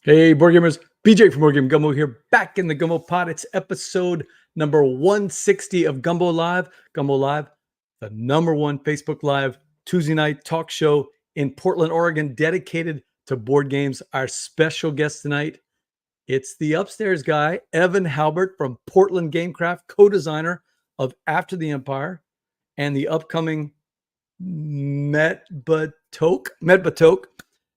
Hey, board gamers, BJ from Board Game Gumbo here, back in the Gumbo Pod. It's episode number 160 of Gumbo Live. Gumbo Live, the number one Facebook Live Tuesday night talk show in Portland, Oregon, dedicated to board games. Our special guest tonight, it's the upstairs guy, Evan Halbert from Portland Gamecraft, co-designer of After the Empire and the upcoming Metbetoch,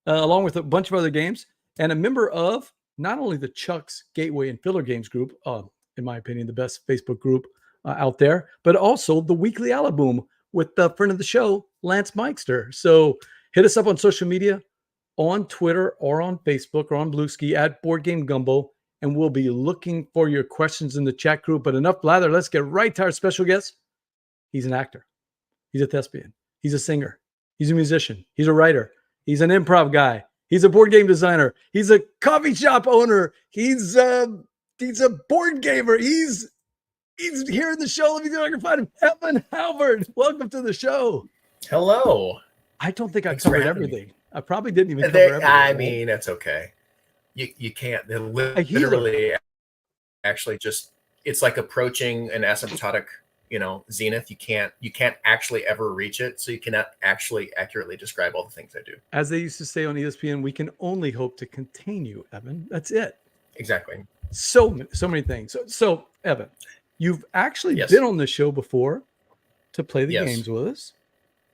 along with a bunch of other games. And a member of not only the Chuck's Gateway and Filler Games group, in my opinion, the best Facebook group out there, but also the Weekly Alaboom with the friend of the show, Lance Meister. So hit us up on social media, on Twitter or on Facebook or on Bluesky at Board Game Gumbo, and we'll be looking for your questions in the chat group. But enough blather. Let's get right to our special guest. He's an actor. He's a thespian. He's a singer. He's a musician. He's a writer. He's an improv guy. He's a board game designer. He's a coffee shop owner. He's a board gamer. He's here in the show. Let me see if I can find him. Evan Halbert, welcome to the show. Hello. I don't think I covered everything. I probably didn't even cover everything. I mean, that's okay. You can't. They're literally actually just, it's like approaching an asymptotic, zenith. You can't actually ever reach it, so you cannot actually accurately describe all the things I do. As they used to say on ESPN, we can only hope to contain you, Evan. That's it. Exactly. So many things. So Evan, you've actually been on the show before to play the games with us,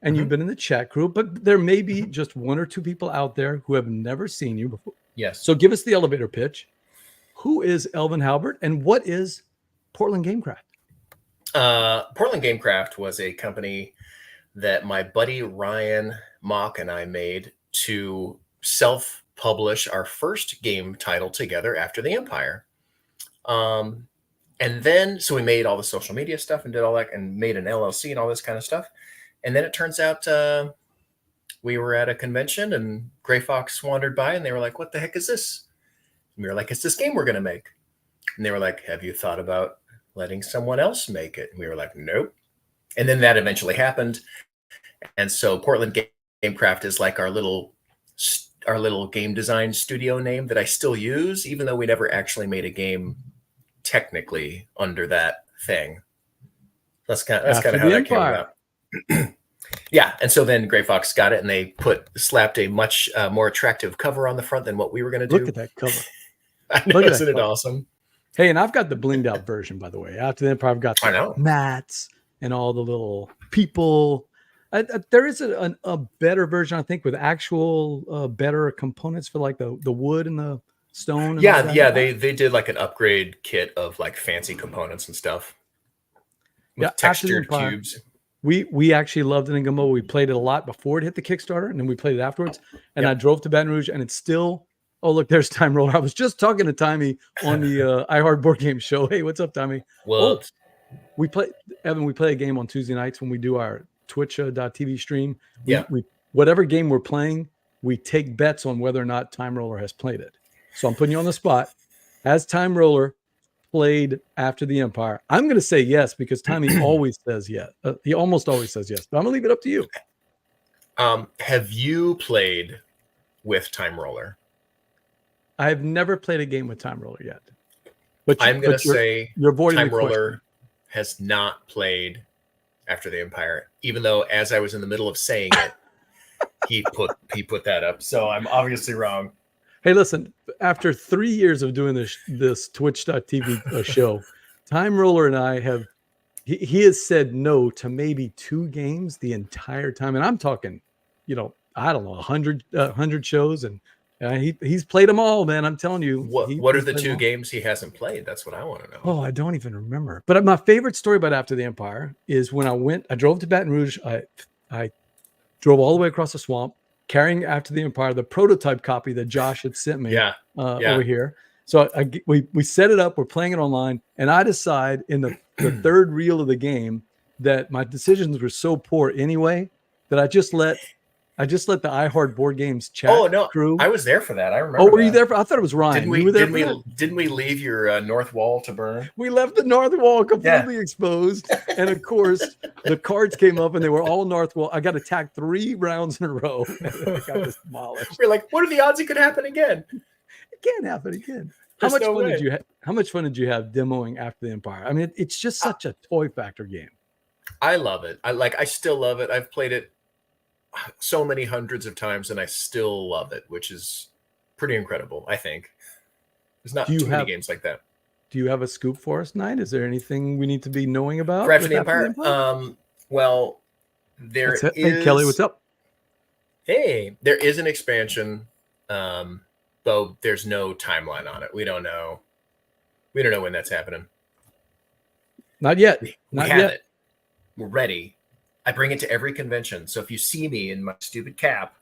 and you've been in the chat group, but there may be just one or two people out there who have never seen you before. Yes. So give us the elevator pitch. Who is Evan Halbert, and what is Portland Gamecraft? Portland Gamecraft was a company that my buddy Ryan Mauk and I made to self-publish our first game title together, After the Empire. And then, so we made all the social media stuff and did all that and made an LLC and all this kind of stuff. And then it turns out we were at a convention and Gray Fox wandered by and they were like, "What the heck is this?" And we were like, "It's this game we're going to make." And they were like, "Have you thought about letting someone else make it?" And we were like, "Nope." And then that eventually happened. And so Portland Gamecraft is like our little game design studio name that I still use, even though we never actually made a game technically under that thing. That's kind of how that came about. Yeah. And so then Gray Fox got it and they slapped a much more attractive cover on the front than what we were going to do. Look at that cover. I know, isn't it awesome? Hey, and I've got the blinged out version, by the way. After the Empire, I've got the mats and all the little people. There is a better version, I think, with actual better components for like the wood and the stone. And yeah. They did like an upgrade kit of like fancy components and stuff. With textured cubes. We actually loved it in Gumbo. We played it a lot before it hit the Kickstarter, and then we played it afterwards. And I drove to Baton Rouge, and it's still. Oh, look, there's Time Roller. I was just talking to Tommy on the iHeart Board Game Show. Hey, what's up, Tommy? Well, we play a game on Tuesday nights when we do our Twitch.tv stream. We whatever game we're playing, we take bets on whether or not Time Roller has played it. So I'm putting you on the spot. Has Time Roller played After the Empire? I'm going to say yes because Tommy always says yes. He almost always says yes, but I'm going to leave it up to you. Have you played with Time Roller? I've never played a game with Time Roller yet. But I'm going to say Time Roller question. Has not played After the Empire, even though as I was in the middle of saying it, he put that up. So I'm obviously wrong. Hey, listen, after 3 years of doing this Twitch.tv show, Time Roller and I he has said no to maybe 2 games the entire time. And I'm talking, I don't know, 100 shows, and he's played them all, man. I'm telling you. What are the 2 games he hasn't played? That's what I want to know. Oh, I don't even remember. But my favorite story about After the Empire is when I drove to Baton Rouge. I drove all the way across the swamp, carrying After the Empire, the prototype copy that Josh had sent me over here. So we set it up. We're playing it online, and I decide in the third reel of the game that my decisions were so poor anyway that I just let the iHeart Board Games chat crew. I was there for that. I remember. Oh, were you there for? I thought it was Ryan. Didn't we leave your north wall to burn? We left the north wall completely exposed, and of course the cards came up and they were all north wall. I got attacked 3 rounds in a row. And I got demolished. We're like, what are the odds it could happen again? It can't happen again. There's no way. How much fun did you have demoing After the Empire? I mean, it's just such a toy factor game. I love it. I still love it. I've played it so many hundreds of times, and I still love it, which is pretty incredible. I think there's not too many games like that. Do you have a scoop for us, Knight? Is there anything we need to be knowing about After the Empire? Well, there is. Hey, Kelly, what's up? Hey, there is an expansion, though there's no timeline on it. We don't know. We don't know when that's happening. Not yet. We have it. We're ready. I bring it to every convention. So if you see me in my stupid cap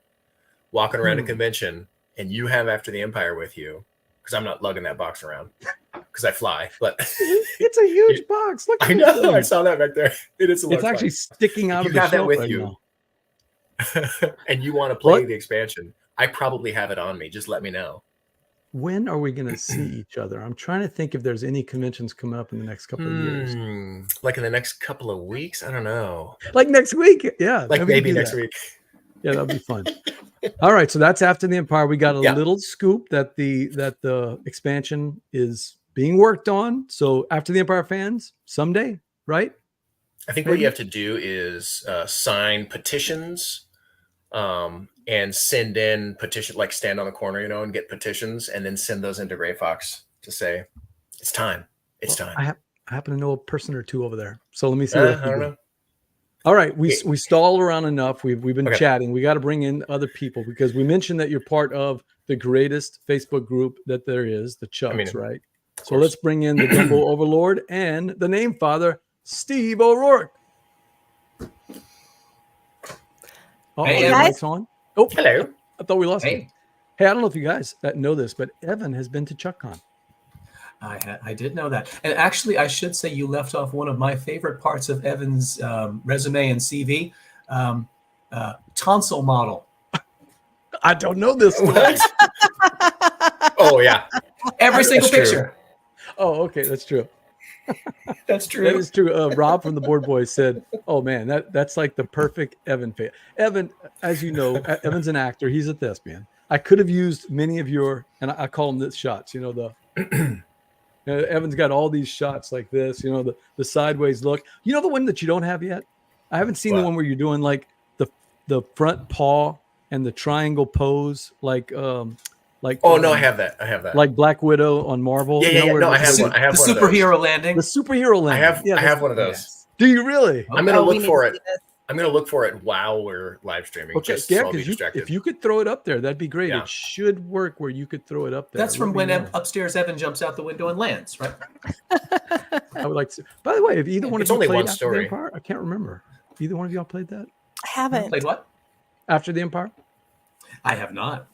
walking around a convention and you have After the Empire with you, because I'm not lugging that box around because I fly, but it's a huge box. Look, I know. I saw that back there. It's actually sticking out of the shelf. You have that with you. And you want to play the expansion, I probably have it on me. Just let me know. When are we going to see each other? I'm trying to think if there's any conventions coming up in the next couple of years. Like in the next couple of weeks? I don't know. Like next week? Yeah. Like maybe next week. Yeah, that'll be fun. All right, so that's After the Empire. We got a little scoop that the expansion is being worked on. So After the Empire fans, someday, right? I think what you have to do is sign petitions. And send in petition, like stand on the corner, and get petitions, and then send those into Gray Fox to say it's time. It's time. I happen to know a person or two over there, so let me see. I don't know. All right, we stall around enough. We've been chatting. We got to bring in other people because we mentioned that you're part of the greatest Facebook group that there is, the Chucks, right? So let's bring in the Dumbo Overlord and the Name Father, Steve O'Rourke. Hey, guys. On. Oh, hello. I thought we lost him. Hey, I don't know if you guys know this, but Evan has been to ChuckCon. I did know that. And actually, I should say you left off one of my favorite parts of Evan's resume and CV, tonsil model. I don't know this one. Oh, yeah. Every single picture. True. Oh, okay. That's true. That's true. That is true. Rob from the Board Boys said, "Oh man, that's like the perfect Evan face." Evan, as you know, Evan's an actor. He's a thespian. I could have used many of your, and I call them the shots. Evan's got all these shots like this. The sideways look. You know the one that you don't have yet? I haven't seen the one where you're doing like the front paw and the triangle pose, like. No, I have that. Like Black Widow on Marvel. Yeah. No, I have one. I have the one superhero landing. The superhero landing. I have one of those. Yes. Do you really? I'm gonna look for it. I'm gonna look for it while we're live streaming. Okay, if you could throw it up there, that'd be great. Yeah. It should work where you could throw it up there. That's from when upstairs Evan jumps out the window and lands, right? I would like to. By the way, if either one of you only played one After story. the Empire, I can't remember. Either one of y'all played that? I haven't. Played what? After the Empire? I have not.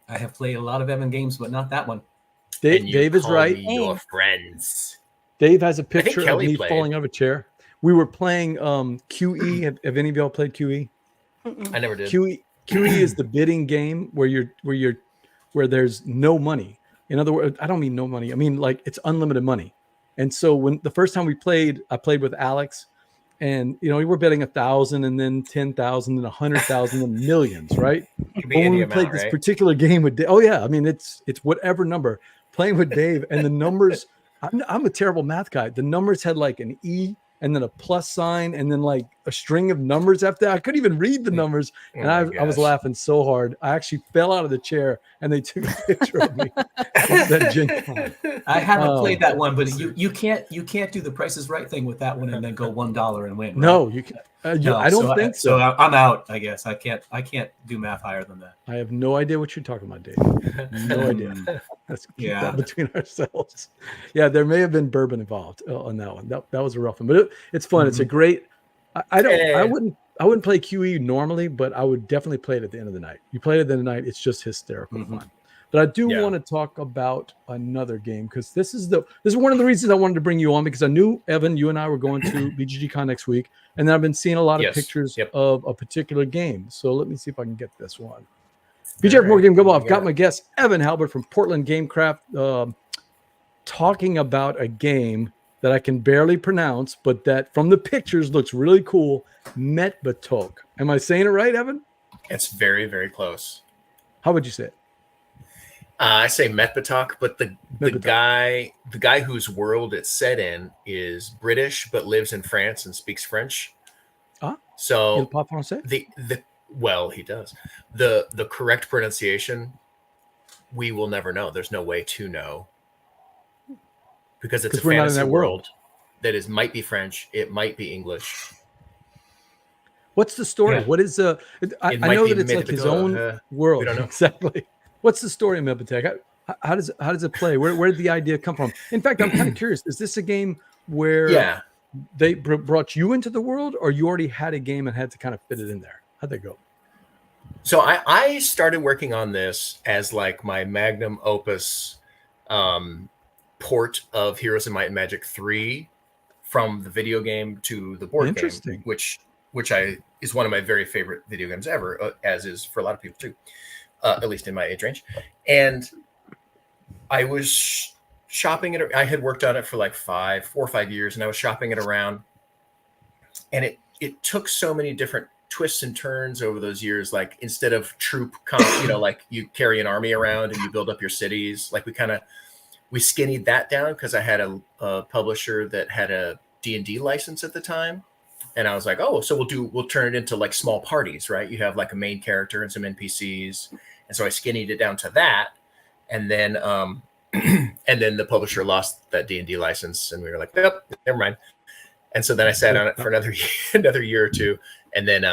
I have played a lot of Evan games, but not that one. Dave is right. Your friends. Dave has a picture of me falling out of a chair. We were playing QE. Have any of y'all played QE? I never did. QE is the bidding game where there's no money. In other words, I don't mean no money. I mean like it's unlimited money. And so when the first time we played, I played with Alex, and we were betting 1,000 and then 10,000 and 100,000 and millions, right? When we played this particular game with Dave, it's whatever number. Playing with Dave and the numbers. I'm a terrible math guy. The numbers had like an E and then a plus sign and then like a string of numbers after that. I couldn't even read the numbers. And I was laughing so hard. I actually fell out of the chair and they took a picture of me. I haven't played that one, but you can't do the Price is Right thing with that one and then go $1 and win. Right? No, you can. I don't think so. So I'm out, I guess. I can't do math higher than that. I have no idea what you're talking about, Dave. No idea. Let's keep that between ourselves. Yeah, there may have been bourbon involved on that one. That was a rough one, but it's fun. Mm-hmm. It's a great. I wouldn't play QE normally, but I would definitely play it at the end of the night. You play it at the end of the night, it's just hysterical fun. But I do want to talk about another game because this is one of the reasons I wanted to bring you on, because I knew Evan, you and I were going to BGGCon next week, and then I've been seeing a lot of pictures of a particular game. So let me see if I can get this one. BGG More Game Go. I've got my guest Evan Halbert from Portland Gamecraft talking about a game that I can barely pronounce, but that from the pictures looks really cool. Metbetoch. Am I saying it right, Evan? It's very, very close. How would you say it? I say Metbetoch, but the Metbetoch. guy whose world it's set in is British but lives in France and speaks French. Ah, il So parle français? well, he does. The correct pronunciation, we will never know. There's no way to know because it's a we're not in fantasy that world. that is might be French, it might be English. What's the story? Yeah. What is I It know might be that it's like his own Metbetoch. world. We don't know. Exactly. What's the story of Metbetoch? How does it play? Where did the idea come from? In fact, I'm kind of curious. Is this a game where Yeah. they brought you into the world, or you already had a game and had to kind of fit it in there? How'd that go? So I started working on this as like my magnum opus port of Heroes of Might and Magic 3 from the video game to the board Interesting. game, which is one of my very favorite video games ever, as is for a lot of people too, at least in my age range. And I was shopping it. I had worked on it for like 4 or 5 years, and I was shopping it around. And it took so many different twists and turns over those years. Like instead of like you carry an army around and you build up your cities. Like we skinnied that down because I had a publisher that had a D&D license at the time. And I was like, oh, so we'll turn it into like small parties, right? You have like a main character and some NPCs. And so I skinnied it down to that. And then the publisher lost that D&D license, and we were like, nope, never mind. And so then I sat on it for another year or two. And then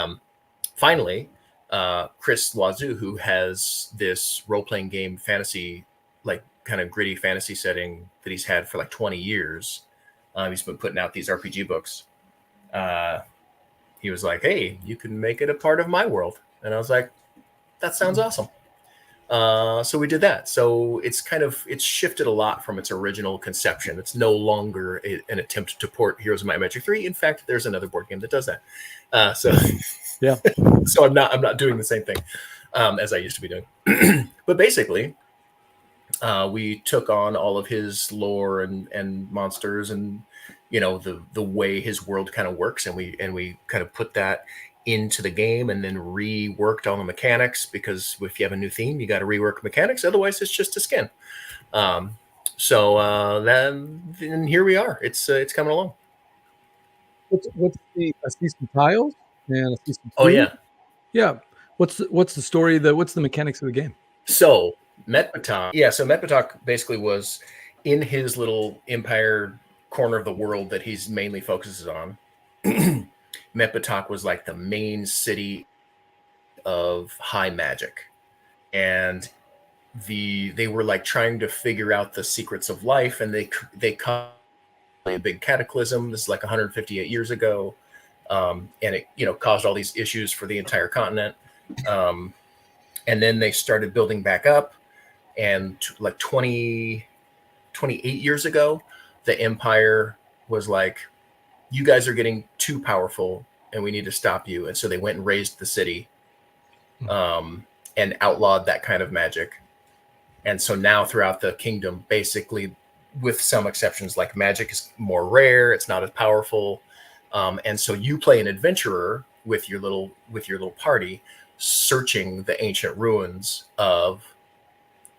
finally, Chris Wazoo, who has this role-playing game fantasy, like kind of gritty fantasy setting that he's had for like 20 years. He's been putting out these RPG books. He was like, hey, you can make it a part of my world. And I was like, that sounds awesome. So we did that. So it's shifted a lot from its original conception. It's no longer an attempt to port Heroes of Might and Magic 3. In fact, there's another board game that does that. Yeah. So I'm not doing the same thing as I used to be doing. But basically, we took on all of his lore and monsters and the way his world kind of works, and we kind of put that into the game and then reworked all the mechanics, because if you have a new theme, you got to rework mechanics. Otherwise, it's just a skin. Then here we are. It's coming along. What's I see some tiles and I see some. Oh yeah. Yeah. What's the story? What's the mechanics of the game? So Metbetoch. Yeah. So Metbetoch basically was in his little empire corner of the world that he's mainly focuses on. Metbetoch was like the main city of high magic, and they were like trying to figure out the secrets of life, and they caused a big cataclysm. This is like 158 years ago, and it caused all these issues for the entire continent. And then they started building back up, and like 28 years ago, the empire was like, you guys are getting too powerful and we need to stop you. And so they went and raised the city and outlawed that kind of magic. And so now throughout the kingdom, basically, with some exceptions, like magic is more rare, it's not as powerful. And so you play an adventurer with your little party, searching the ancient ruins of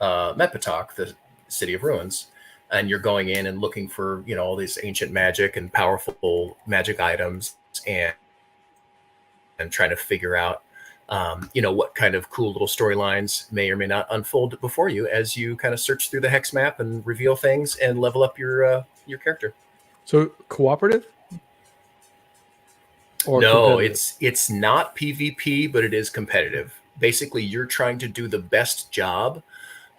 Metbetoch, the city of ruins. And you're going in and looking for, all these ancient magic and powerful magic items, and trying to figure out, what kind of cool little storylines may or may not unfold before you as you kind of search through the hex map and reveal things and level up your character. So cooperative? Or no, it's not PvP, but it is competitive. Basically, you're trying to do the best job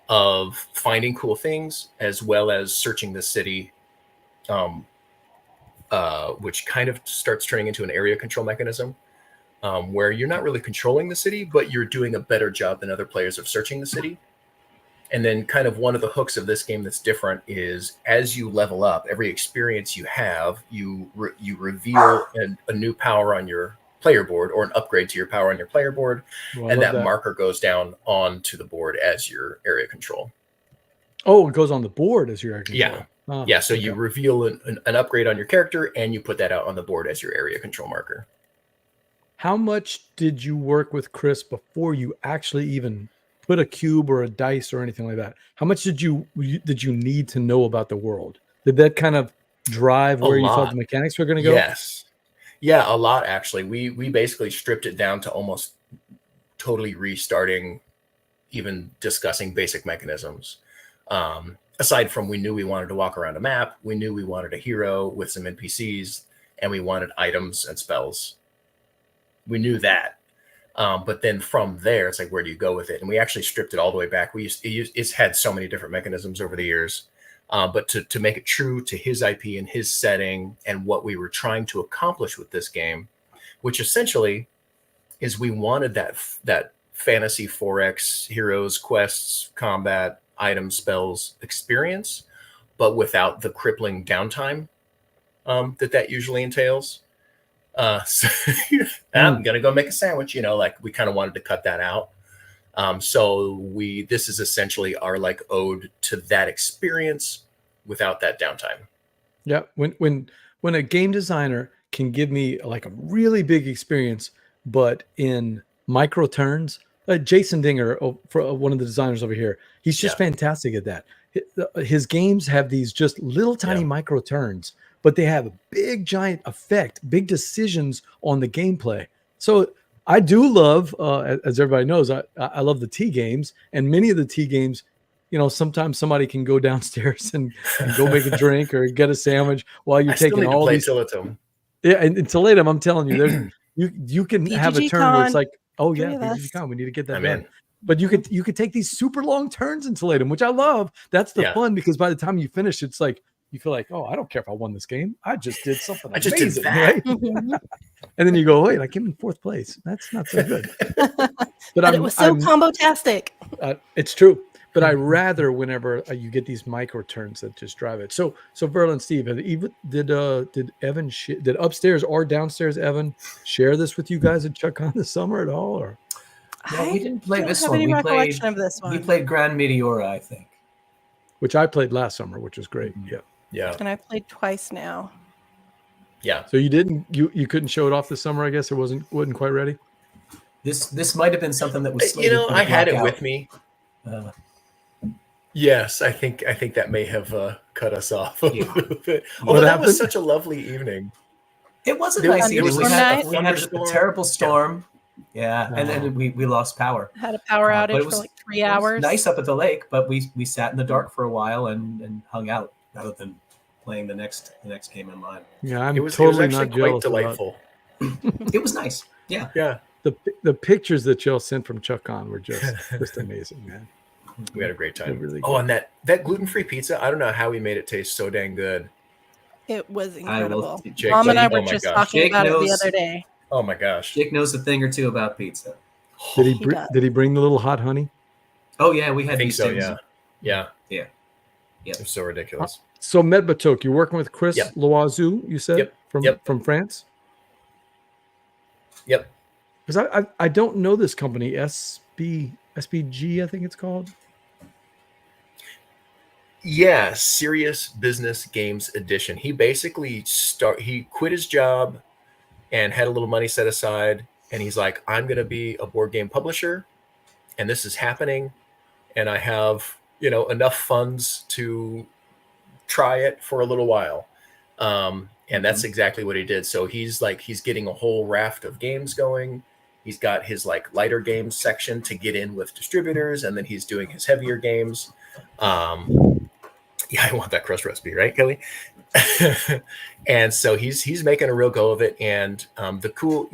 of finding cool things as well as searching the city, which kind of starts turning into an area control mechanism, where you're not really controlling the city, but you're doing a better job than other players of searching the city. And then kind of one of the hooks of this game that's different is as you level up, every experience you have, you reveal a new power on your player board, or an upgrade to your power on your player board, and that marker goes down onto the board as your area control. Oh, it goes on the board as your area control. Yeah. Yeah. So you reveal an upgrade on your character, and you put that out on the board as your area control marker. How much did you work with Chris before you actually even put a cube or a dice or anything like that, how much did you need to know about the world? Did that kind of drive A where you thought lot. the mechanics were going to go? Yes. Yeah, a lot actually. We basically stripped it down to almost totally restarting, even discussing basic mechanisms. Aside from we knew we wanted to walk around a map, we knew we wanted a hero with some NPCs, and we wanted items and spells. We knew that. But then from there, it's like, where do you go with it? And we actually stripped it all the way back. It's had so many different mechanisms over the years. But to make it true to his IP and his setting and what we were trying to accomplish with this game, which essentially is we wanted that fantasy 4X heroes, quests, combat, items, spells experience, but without the crippling downtime that usually entails. So I'm gonna go make a sandwich, like we kind of wanted to cut that out. So this is essentially our like ode to that experience without that downtime. Yeah. When a game designer can give me like a really big experience, but in micro turns, Jason Dinger, for one of the designers over here, he's just fantastic at that. His games have these just little tiny micro turns, but they have a big giant effect, big decisions on the gameplay. So I do love, as everybody knows, I love the T games, and many of the T games, sometimes somebody can go downstairs and go make a drink or get a sandwich while you're taking all these. Tillatum. Yeah, and Tillatum, I'm telling you, there's you can have a turn where it's like, oh yeah, PGG Con, we need to get that done. In. But you could take these super long turns in Tillatum, which I love. That's the fun, because by the time you finish, it's like you feel like, oh, I don't care if I won this game. I just did something amazing, did that. right? And then you go, wait, I came in 4th place. That's not so good. But it was so combo-tastic. It's true. But I rather whenever you get these micro turns that just drive it. So Verlin, Steve, did Evan did upstairs or downstairs Evan share this with you guys at ChuckCon this summer at all? Or no, we didn't play this have one. any We recollection of this one. We played Grand Meteora, I think. Which I played last summer, which was great. Yeah. And I played twice now. Yeah. So you couldn't show it off this summer, I guess. It wasn't quite ready. This might have been something that was slated for I had it blackout. with me. Yes, I think that may have cut us off a little bit. Although that was such a lovely evening. It was a nice evening. We had a terrible storm. Yeah, Oh. and then we lost power. Had a power outage for like 3 hours. Nice up at the lake, but we sat in the dark for a while and hung out rather than playing the next game in line. Yeah, it was actually not quite jealous delightful. It was nice. Yeah. Yeah. The pictures that y'all sent from ChuckCon were just amazing, man. We had a great time. Really and that gluten-free pizza, I don't know how we made it taste so dang good. It was incredible. Jake, Mom and I oh were my just gosh. talking Jake about it the knows- other day. Oh my gosh. Jake knows a thing or two about pizza. Did does. he bring the little hot honey? Oh yeah, we had I think these so, things. Yeah. Yeah. It's so ridiculous. So Metbetoch, you're working with Chris Loiseau, you said, from France? Yep. Because I don't know this company, SBG, I think it's called. Yeah, Serious Business Games Edition. He basically he quit his job and had a little money set aside, and he's like, I'm going to be a board game publisher, and this is happening, and I have, enough funds to try it for a little while. And that's exactly what he did. So he's getting a whole raft of games going. He's got his like lighter games section to get in with distributors, and then he's doing his heavier games. Yeah, I want that crust recipe, right, Kelly? And so he's making a real go of it. And the cool,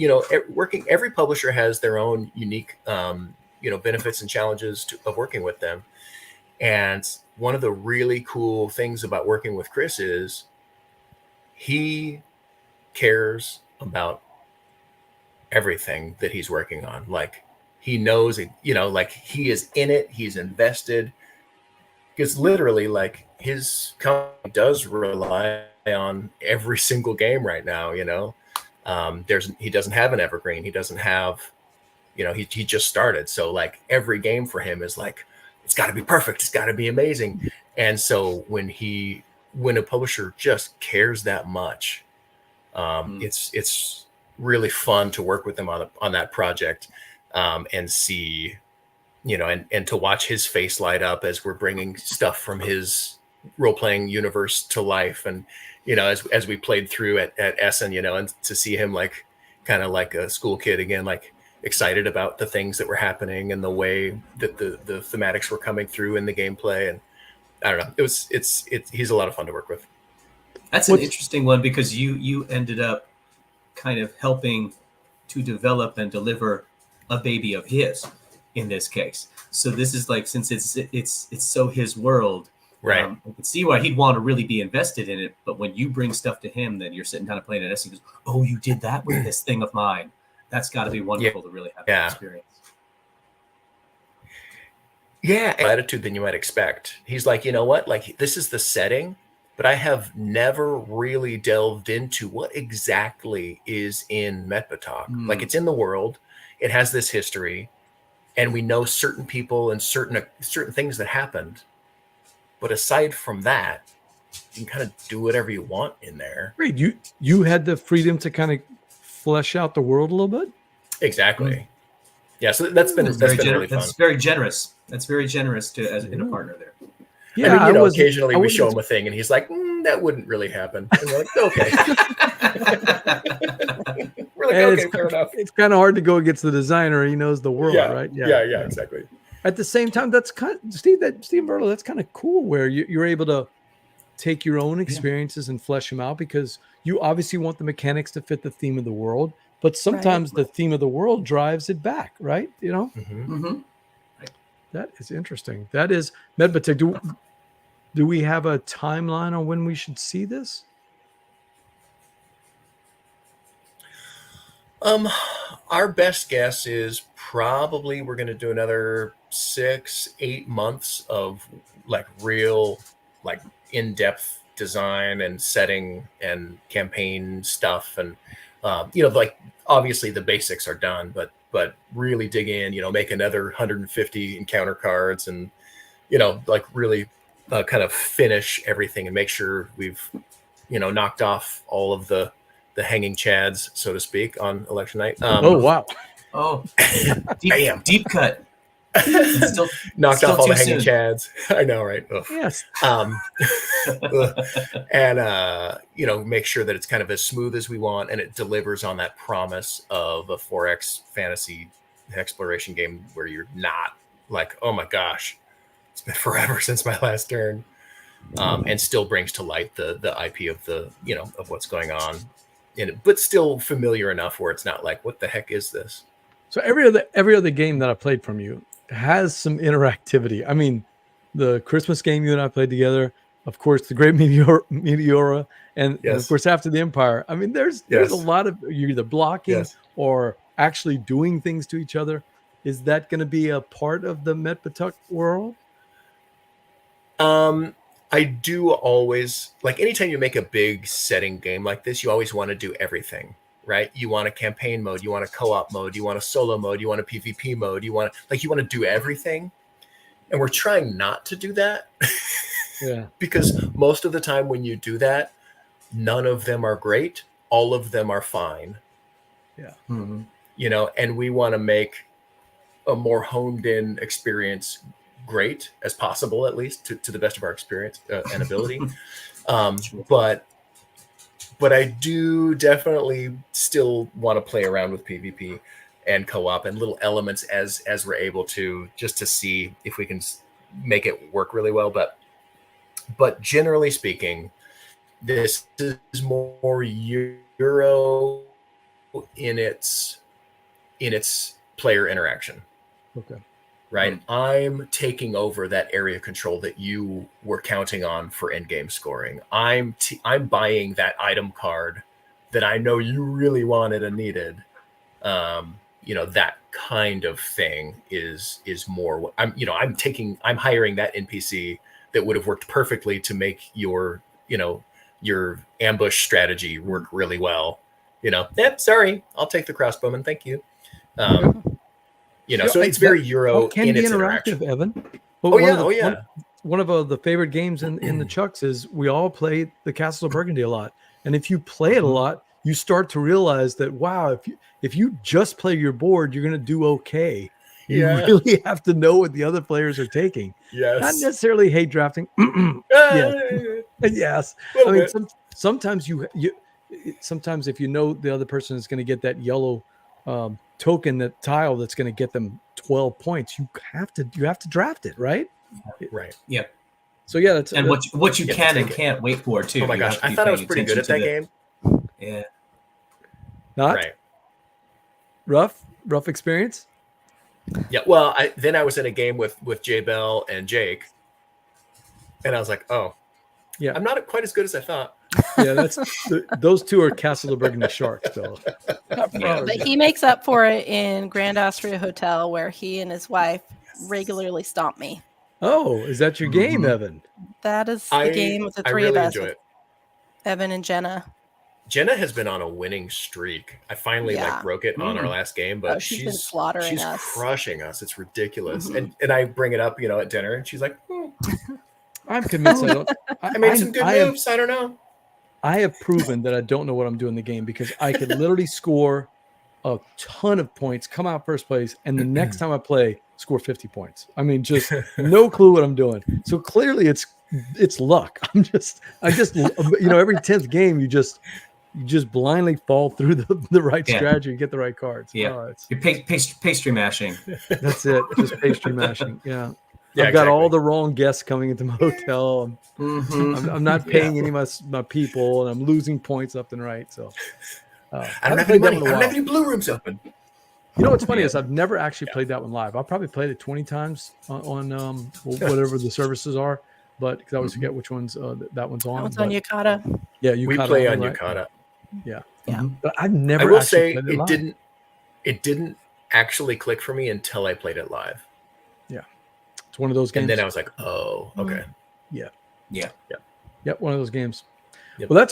every publisher has their own unique, benefits and challenges of working with them. And one of the really cool things about working with Chris is he cares about everything that he's working on. Like he knows, like he is in it, he's invested. Because literally, like his company does rely on every single game right now. He doesn't have an evergreen. He doesn't have, he just started. So like every game for him is like, it's got to be perfect. It's got to be amazing. And so when a publisher just cares that much, it's really fun to work with them on that project and see and to watch his face light up as we're bringing stuff from his role-playing universe to life. And, as we played through at Essen, and to see him like, kind of like a school kid again, like excited about the things that were happening and the way that the thematics were coming through in the gameplay. And I don't know, he's a lot of fun to work with. That's an interesting one, because you ended up kind of helping to develop and deliver a baby of his in this case. So this is like, since it's so his world, right? I can see why he'd want to really be invested in it. But when you bring stuff to him, then you're sitting down and playing it, and he goes, "Oh, you did that with this thing of mine." That's got to be wonderful to really have that experience. Yeah, attitude than you might expect. He's like, you know what? Like, this is the setting, but I have never really delved into what exactly is in Metbetoch. Like, it's in the world, it has this history, and we know certain people and certain things that happened. But aside from that, you can kind of do whatever you want in there. Great. You had the freedom to kind of flesh out the world a little bit. Exactly. Yeah. So that's been really fun. That's very generous. That's very generous in a partner there. Yeah. I mean, occasionally we show him a thing and he's like, that wouldn't really happen. And we're like, okay. We're like, okay, fair enough. It's kind of hard to go against the designer. He knows the world, right? Yeah, exactly. At the same time, that's kind of, Steve Bertle, that's kind of cool where you're able to take your own experiences and flesh them out, because you obviously want the mechanics to fit the theme of the world, but sometimes the theme of the world drives it back, right? That is interesting. That is Metbetoch. Do we have a timeline on when we should see this? Our best guess is probably we're going to do another 6-8 months of like real, like in-depth design and setting and campaign stuff. And, like obviously the basics are done, but really dig in, make another 150 encounter cards and, like really kind of finish everything and make sure we've, knocked off all of the hanging chads, so to speak, on election night. Oh, wow. Oh, deep cut. Knocked off all the hanging chads. I know, right? Ugh. Yes. And make sure that it's kind of as smooth as we want, and it delivers on that promise of a 4X fantasy exploration game where you're not like, oh my gosh, it's been forever since my last turn, and still brings to light the IP of of what's going on in it, but still familiar enough where it's not like, what the heck is this? So every other game that I played from you has some interactivity. I mean, the Christmas game you and I played together, of course, the Great Meteora, and of course, After the Empire. I mean, there's a lot of, you're either blocking or actually doing things to each other. Is that going to be a part of the Metbetoch world? I do always, like, anytime you make a big setting game like this, you always want to do everything, right? You want a campaign mode, you want a co-op mode, you want a solo mode, you want a PvP mode, you want to do everything. And we're trying not to do that. Because most of the time when you do that, none of them are great. All of them are fine. Yeah. Mm-hmm. And we want to make a more honed in experience great as possible, at least to the best of our experience and ability. But I do definitely still want to play around with PvP and co-op and little elements as we're able to, just to see if we can make it work really well. But generally speaking, this is more Euro in its player interaction. Okay. Right. I'm taking over that area control that you were counting on for end-game scoring. I'm buying that item card that I know you really wanted and needed. That kind of thing is more what I'm hiring that NPC that would have worked perfectly to make your ambush strategy work really well. Sorry, I'll take the crossbowman. Thank you. So it's very Euro can in be its interactive, interaction. Evan. But one of the favorite games in the Chucks is we all play the Castle of Burgundy a lot. And if you play it a lot, you start to realize that, wow, if you just play your board, you're going to do okay. You Yeah. really have to know what the other players are taking. Not Yes. necessarily hate drafting. Yes. Yes. I mean, sometimes sometimes if you know the other person is going to get that yellow token, that tile that's going to get them 12 points, you have to draft it, right? Right. Yeah. So yeah, that's And what you Yeah, can take and it. can't wait for too. Oh my You gosh, have to I be thought I was paying pretty good attention at that to game. Yeah. not Right. rough experience. Yeah. Well, I was in a game with Jay Bell and Jake, and I was like, oh, Yeah. I'm not quite as good as I thought. Yeah, that's those two are Castle of Burgundy Sharks, though. Yeah. But he makes up for it in Grand Austria Hotel, where he and his wife regularly stomp me. Oh, is that your game, Mhm. Evan? That is the game with the I three really of us, enjoy with it. Evan and Jenna. Jenna has been on a winning streak. I finally Yeah. broke it on our last game, but she's been slaughtering us. crushing us. It's ridiculous. Mhm. And I bring it up, at dinner, and she's like, I'm convinced I don't. I made some good moves. I don't know. I have proven that I don't know what I'm doing in the game, because I could literally score a ton of points, come out first place, and the next time I play, score 50 points. I mean, just no clue what I'm doing. So clearly it's luck. I just every 10th game you just blindly fall through the right strategy and get the right cards. Yeah. Oh, You're pastry mashing. that's it. Just pastry mashing. Yeah. Yeah, I've got exactly. all the wrong guests coming into my hotel. I'm not paying any of my people, and I'm losing points left and right. So I don't have any money. I don't have any blue rooms open. You know what's funny is I've never actually played that one live. I've probably played it 20 times on whatever the services are, but because I always forget which ones that one's on. That one's on Yukata. Yeah, Yukata. We play on right? Yukata. Yeah. Yeah. But I've never. I will actually say played it live. it didn't actually click for me until I played it live. Yeah, it's one of those games. And then I was like, oh, okay. Yeah. Yep, one of those games. Yep. Well,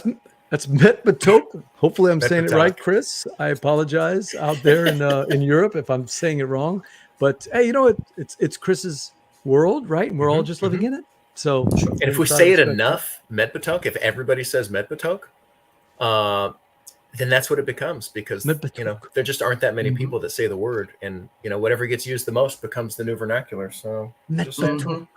that's Metbetoch. Hopefully, I'm saying it Metbetoch. right, Chris. I apologize out there in Europe if I'm saying it wrong. But hey, you know what? It's Chris's world, right? And we're all just living in it. So, And if we say it enough, Metbetoch, if everybody says Metbetoch, then that's what it becomes, because there just aren't that many people that say the word, and whatever gets used the most becomes the new vernacular. So Metbetoch.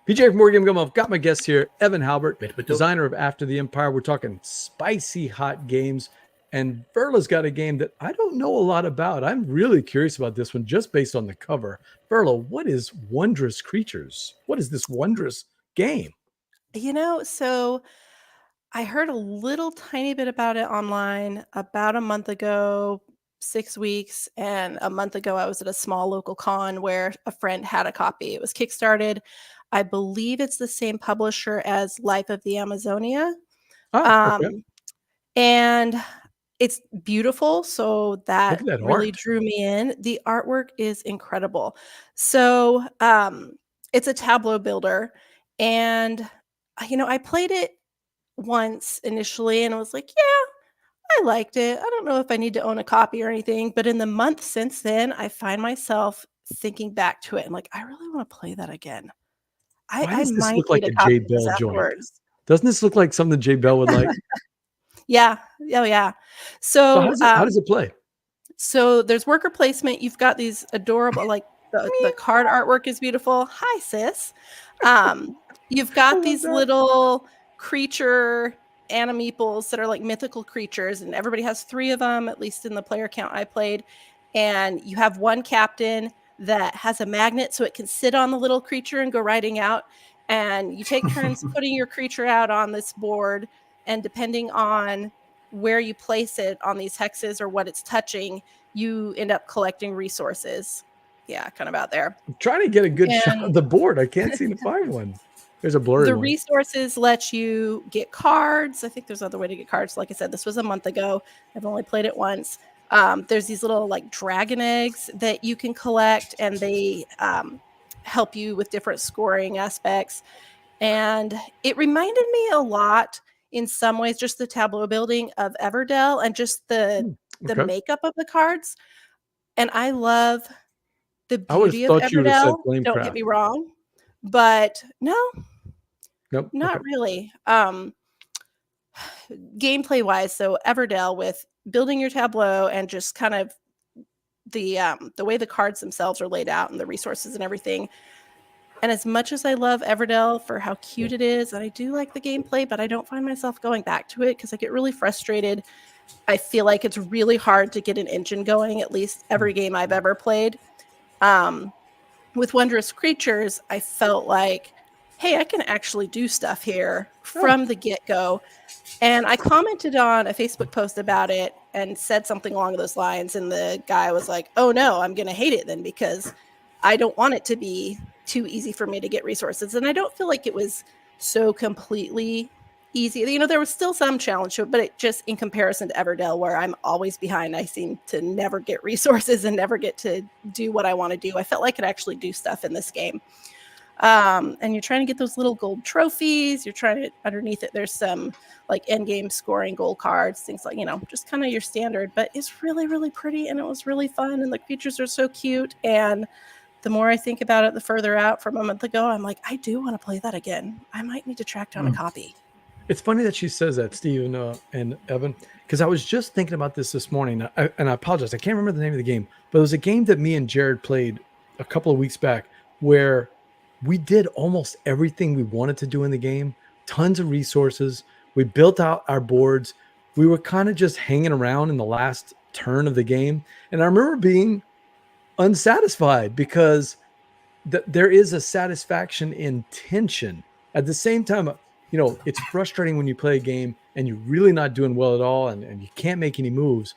PJ from More Game Gum. I've got my guest here, Evan Halbert, Metbetoch. designer of After the Empire. We're talking spicy hot games, and Verla's got a game that I don't know a lot about. I'm really curious about this one just based on the cover. Verla, what is Wondrous Creatures? What is this wondrous game? So I heard a little tiny bit about it online about a month ago, 6 weeks. And a month ago, I was at a small local con where a friend had a copy. It was Kickstarted. I believe it's the same publisher as Life of the Amazonia. Okay. And it's beautiful. So that Look at that really art. drew me in. The artwork is incredible. So it's a tableau builder. And, I played it once initially and I was like, yeah, I liked it. I don't know if I need to own a copy or anything. But in the month since then, I find myself thinking back to it and like, I really want to play that again. Why I does this might look like need a copy Jay of this Bell joint? afterwards. Doesn't this look like something Jay Bell would like? Yeah. Oh, yeah. So So, how does it play? So there's worker placement. You've got these adorable, like the card artwork is beautiful. Hi, sis. You've got these little creature animeeples that are like mythical creatures, and everybody has 3 of them, at least in the player count I played. And you have one captain that has a magnet so it can sit on the little creature and go riding out. And you take turns putting your creature out on this board, and depending on where you place it on these hexes or what it's touching, you end up collecting resources. Yeah, kind of out there. I'm trying to get a good shot of the board. I can't seem to find one. There's a blurry The one. resources let you get cards. I think there's other way to get cards. Like I said, this was a month ago. I've only played it once. There's these little like dragon eggs that you can collect, and they help you with different scoring aspects. And it reminded me a lot in some ways, just the tableau building of Everdell and just the makeup of the cards. And I love the beauty of Everdell. Don't get me wrong, but Nope. Not really. Gameplay wise, so Everdell with building your tableau and just kind of the way the cards themselves are laid out and the resources and everything. And as much as I love Everdell for how cute it is, and I do like the gameplay, but I don't find myself going back to it because I get really frustrated. I feel like it's really hard to get an engine going, at least every game I've ever played. With Wondrous Creatures, I felt like, hey, I can actually do stuff here from the get-go. And I commented on a Facebook post about it and said something along those lines. And the guy was like, oh, no, I'm going to hate it then because I don't want it to be too easy for me to get resources. And I don't feel like it was so completely easy. You know, there was still some challenge to it, but it just in comparison to Everdell, where I'm always behind, I seem to never get resources and never get to do what I want to do. I felt like I could actually do stuff in this game. And you're trying to get those little gold trophies. You're trying to, underneath it, there's some like end game scoring gold cards, things like, you know, just kind of your standard, but it's really, really pretty. And it was really fun. And the creatures are so cute. And the more I think about it, the further out from a month ago, I'm like, I do want to play that again. I might need to track down a copy. It's funny that she says that, Steve and Evan, because I was just thinking about this morning, and I apologize. I can't remember the name of the game, but it was a game that me and Jared played a couple of weeks back where we did almost everything we wanted to do in the game, tons of resources. We built out our boards. We were kind of just hanging around in the last turn of the game. And I remember being unsatisfied because there is a satisfaction in tension. At the same time, you know, it's frustrating when you play a game and you're really not doing well at all and you can't make any moves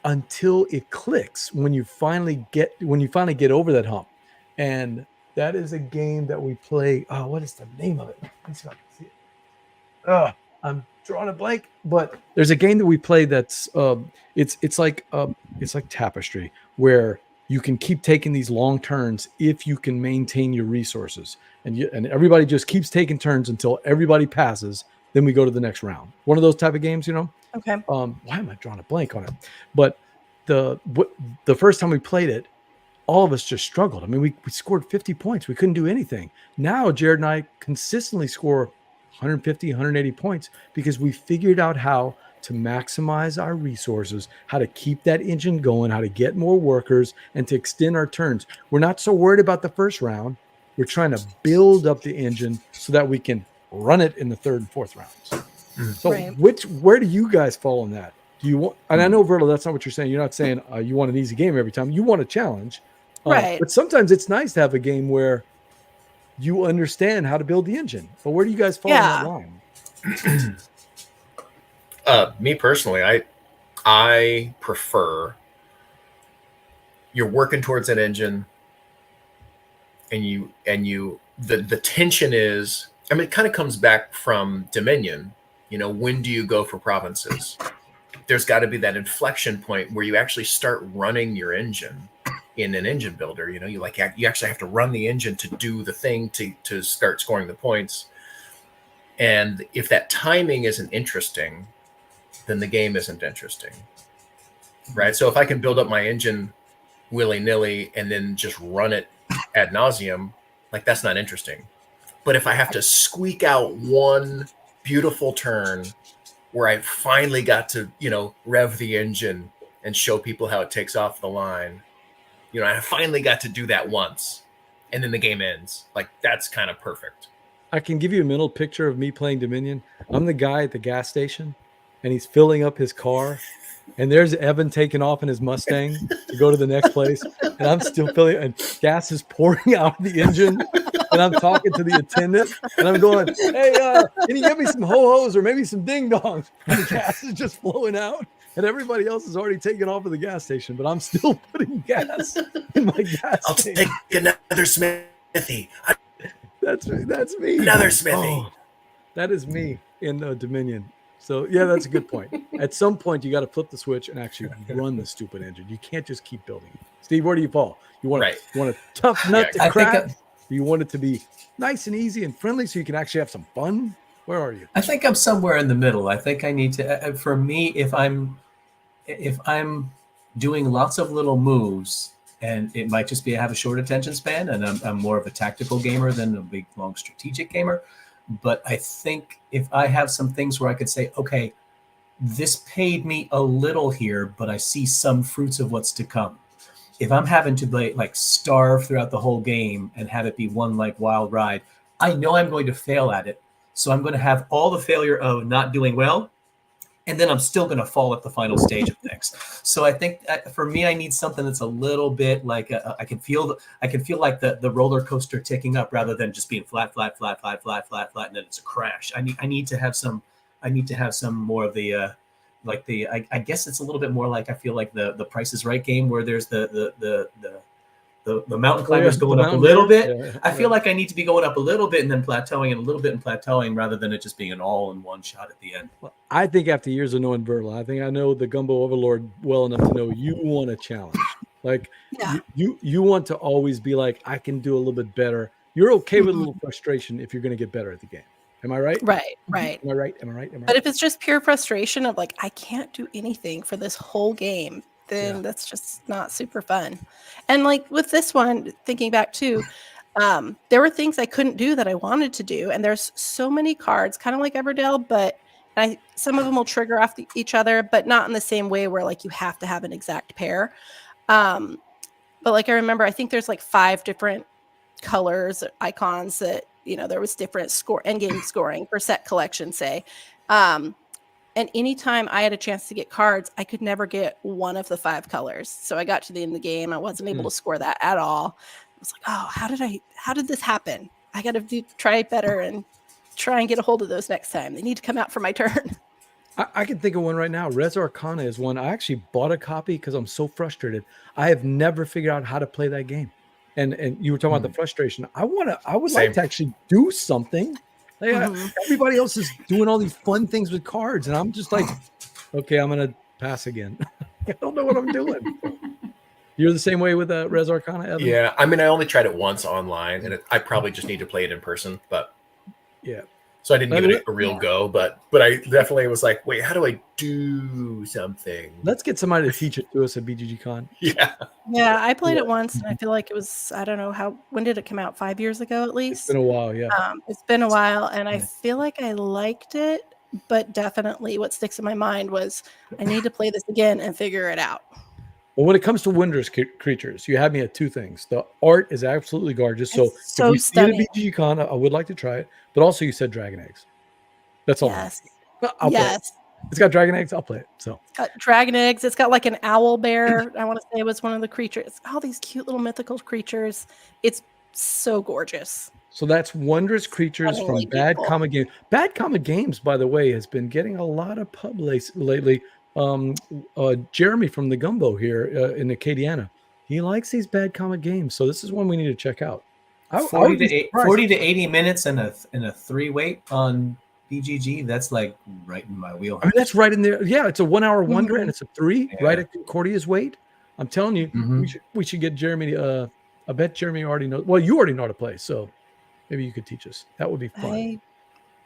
until it clicks when you finally get over that hump. And that is a game that we play. Oh, what is the name of it? Let's see if I can see it. I'm drawing a blank, but there's a game that we play that's it's like Tapestry, where you can keep taking these long turns if you can maintain your resources. And everybody just keeps taking turns until everybody passes. Then we go to the next round. One of those type of games, you know? Okay. Why am I drawing a blank on it? But the first time we played it, all of us just struggled. I mean, we scored 50 points. We couldn't do anything. Now, Jared and I consistently score 150, 180 points because we figured out how to maximize our resources, how to keep that engine going, how to get more workers, and to extend our turns. We're not so worried about the first round. We're trying to build up the engine so that we can run it in the third and fourth rounds. So where do you guys fall on that? Do you want, and I know, Verla, that's not what you're saying. You're not saying you want an easy game every time. You want a challenge. Right. But sometimes it's nice to have a game where you understand how to build the engine. But where do you guys fall on that line? Me personally, I prefer you're working towards an engine and the tension is, I mean, it kind of comes back from Dominion. You know, when do you go for provinces? There's got to be that inflection point where you actually start running your engine in an engine builder. You know, you actually have to run the engine to do the thing to start scoring the points. And if that timing isn't interesting, then the game isn't interesting, right? So if I can build up my engine willy-nilly and then just run it ad nauseum, like, that's not interesting. But if I have to squeak out one beautiful turn where I finally got to, you know, rev the engine and show people how it takes off the line, you know, I finally got to do that once and then the game ends, like, that's kind of perfect. I can give you a mental picture of me playing Dominion. I'm the guy at the gas station and he's filling up his car, and there's Evan taking off in his Mustang to go to the next place, and I'm still filling, and gas is pouring out of the engine, and I'm talking to the attendant, and I'm going, hey, can you give me some ho-hos or maybe some ding-dongs? And the gas is just flowing out, and everybody else is already taking off at the gas station, but I'm still putting gas in my gas I'll tank. take another Smithy. That's me. Another Smithy. Oh, that is me in Dominion. So, yeah, that's a good point. At some point, you got to flip the switch and actually run the stupid engine. You can't just keep building it. Steve, where do you fall? You want a tough nut to crack? You want it to be nice and easy and friendly so you can actually have some fun? Where are you? I think I'm somewhere in the middle. I think I need to, for me, if I'm doing lots of little moves, and it might just be I have a short attention span and I'm more of a tactical gamer than a big, long strategic gamer. But I think if I have some things where I could say, okay, this paid me a little here, but I see some fruits of what's to come. if I'm having to like starve throughout the whole game and have it be one like wild ride, I know I'm going to fail at it. So I'm going to have all the failure of not doing well, and then I'm still going to fall at the final stage of things. So I think for me, I need something that's a little bit like I can feel like the roller coaster ticking up rather than just being flat, and then it's a crash. I need to have some more of the I guess it's a little bit more like I feel like the Price is Right game where there's the mountain climbers going up a little bit. Yeah, I feel like I need to be going up a little bit and then plateauing and a little bit and plateauing rather than it just being an all-in-one shot at the end. Well, I think after years of knowing Verla, I think I know the Gumbo Overlord well enough to know you want a challenge. Like you want to always be like, I can do a little bit better. You're okay with a little frustration if you're going to get better at the game. Am I right? Right. Am I right? But if it's just pure frustration of like, I can't do anything for this whole game, then that's just not super fun. And like with this one, thinking back too, there were things I couldn't do that I wanted to do. And there's so many cards, kind of like Everdell, but some of them will trigger off each other, but not in the same way where like you have to have an exact pair. But like I remember, I think there's like 5 different colors, icons that, there was different end game scoring for set collection, say. And anytime I had a chance to get cards, I could never get one of the 5 colors. So I got to the end of the game. I wasn't able to score that at all. I was like, oh, how did this happen? I got to try better and try and get a hold of those next time. They need to come out for my turn. I can think of one right now. Res Arcana is one. I actually bought a copy because I'm so frustrated. I have never figured out how to play that game. And you were talking about the frustration. I would like to actually do something. Like, everybody else is doing all these fun things with cards, and I'm just like, okay, I'm gonna pass again. I don't know what I'm doing. You're the same way with Res Arcana, Evan? Yeah, I mean, I only tried it once online, and I probably just need to play it in person. But yeah, so I didn't give it a real go. But I definitely was like, wait, how do I do something? Let's get somebody to teach it to us at BGG Con. Yeah, I played it once, and I feel like it was, I don't know when did it come out? 5 years ago, at least. It's been a while, yeah. It's been a while, and I feel like I liked it, but definitely what sticks in my mind was I need to play this again and figure it out. Well, when it comes to wondrous creatures, you have me at 2 things. The art is absolutely gorgeous. So if we see it at BGG Con, I would like to try it. But also, you said dragon eggs. That's all. Yes. I'll play it. It's got dragon eggs. I'll play it. So it's got dragon eggs. It's got like an owl bear. I want to say it was one of the creatures. All these cute little mythical creatures. It's so gorgeous. So that's Wondrous Creatures from Bad Comic Games. Bad Comic Games, by the way, has been getting a lot of pub lately. Jeremy from the Gumbo here in Acadiana, he likes these Bad Comic Games. So this is one we need to check out. 40 to 80 minutes and a 3-weight on BGG. That's like right in my wheelhouse. I mean, that's right in there. Yeah, it's a 1 hour wonder and it's a 3 right at Concordia's weight. I'm telling you, we should get Jeremy. I bet Jeremy already knows. Well, you already know how to play, so maybe you could teach us. That would be fun.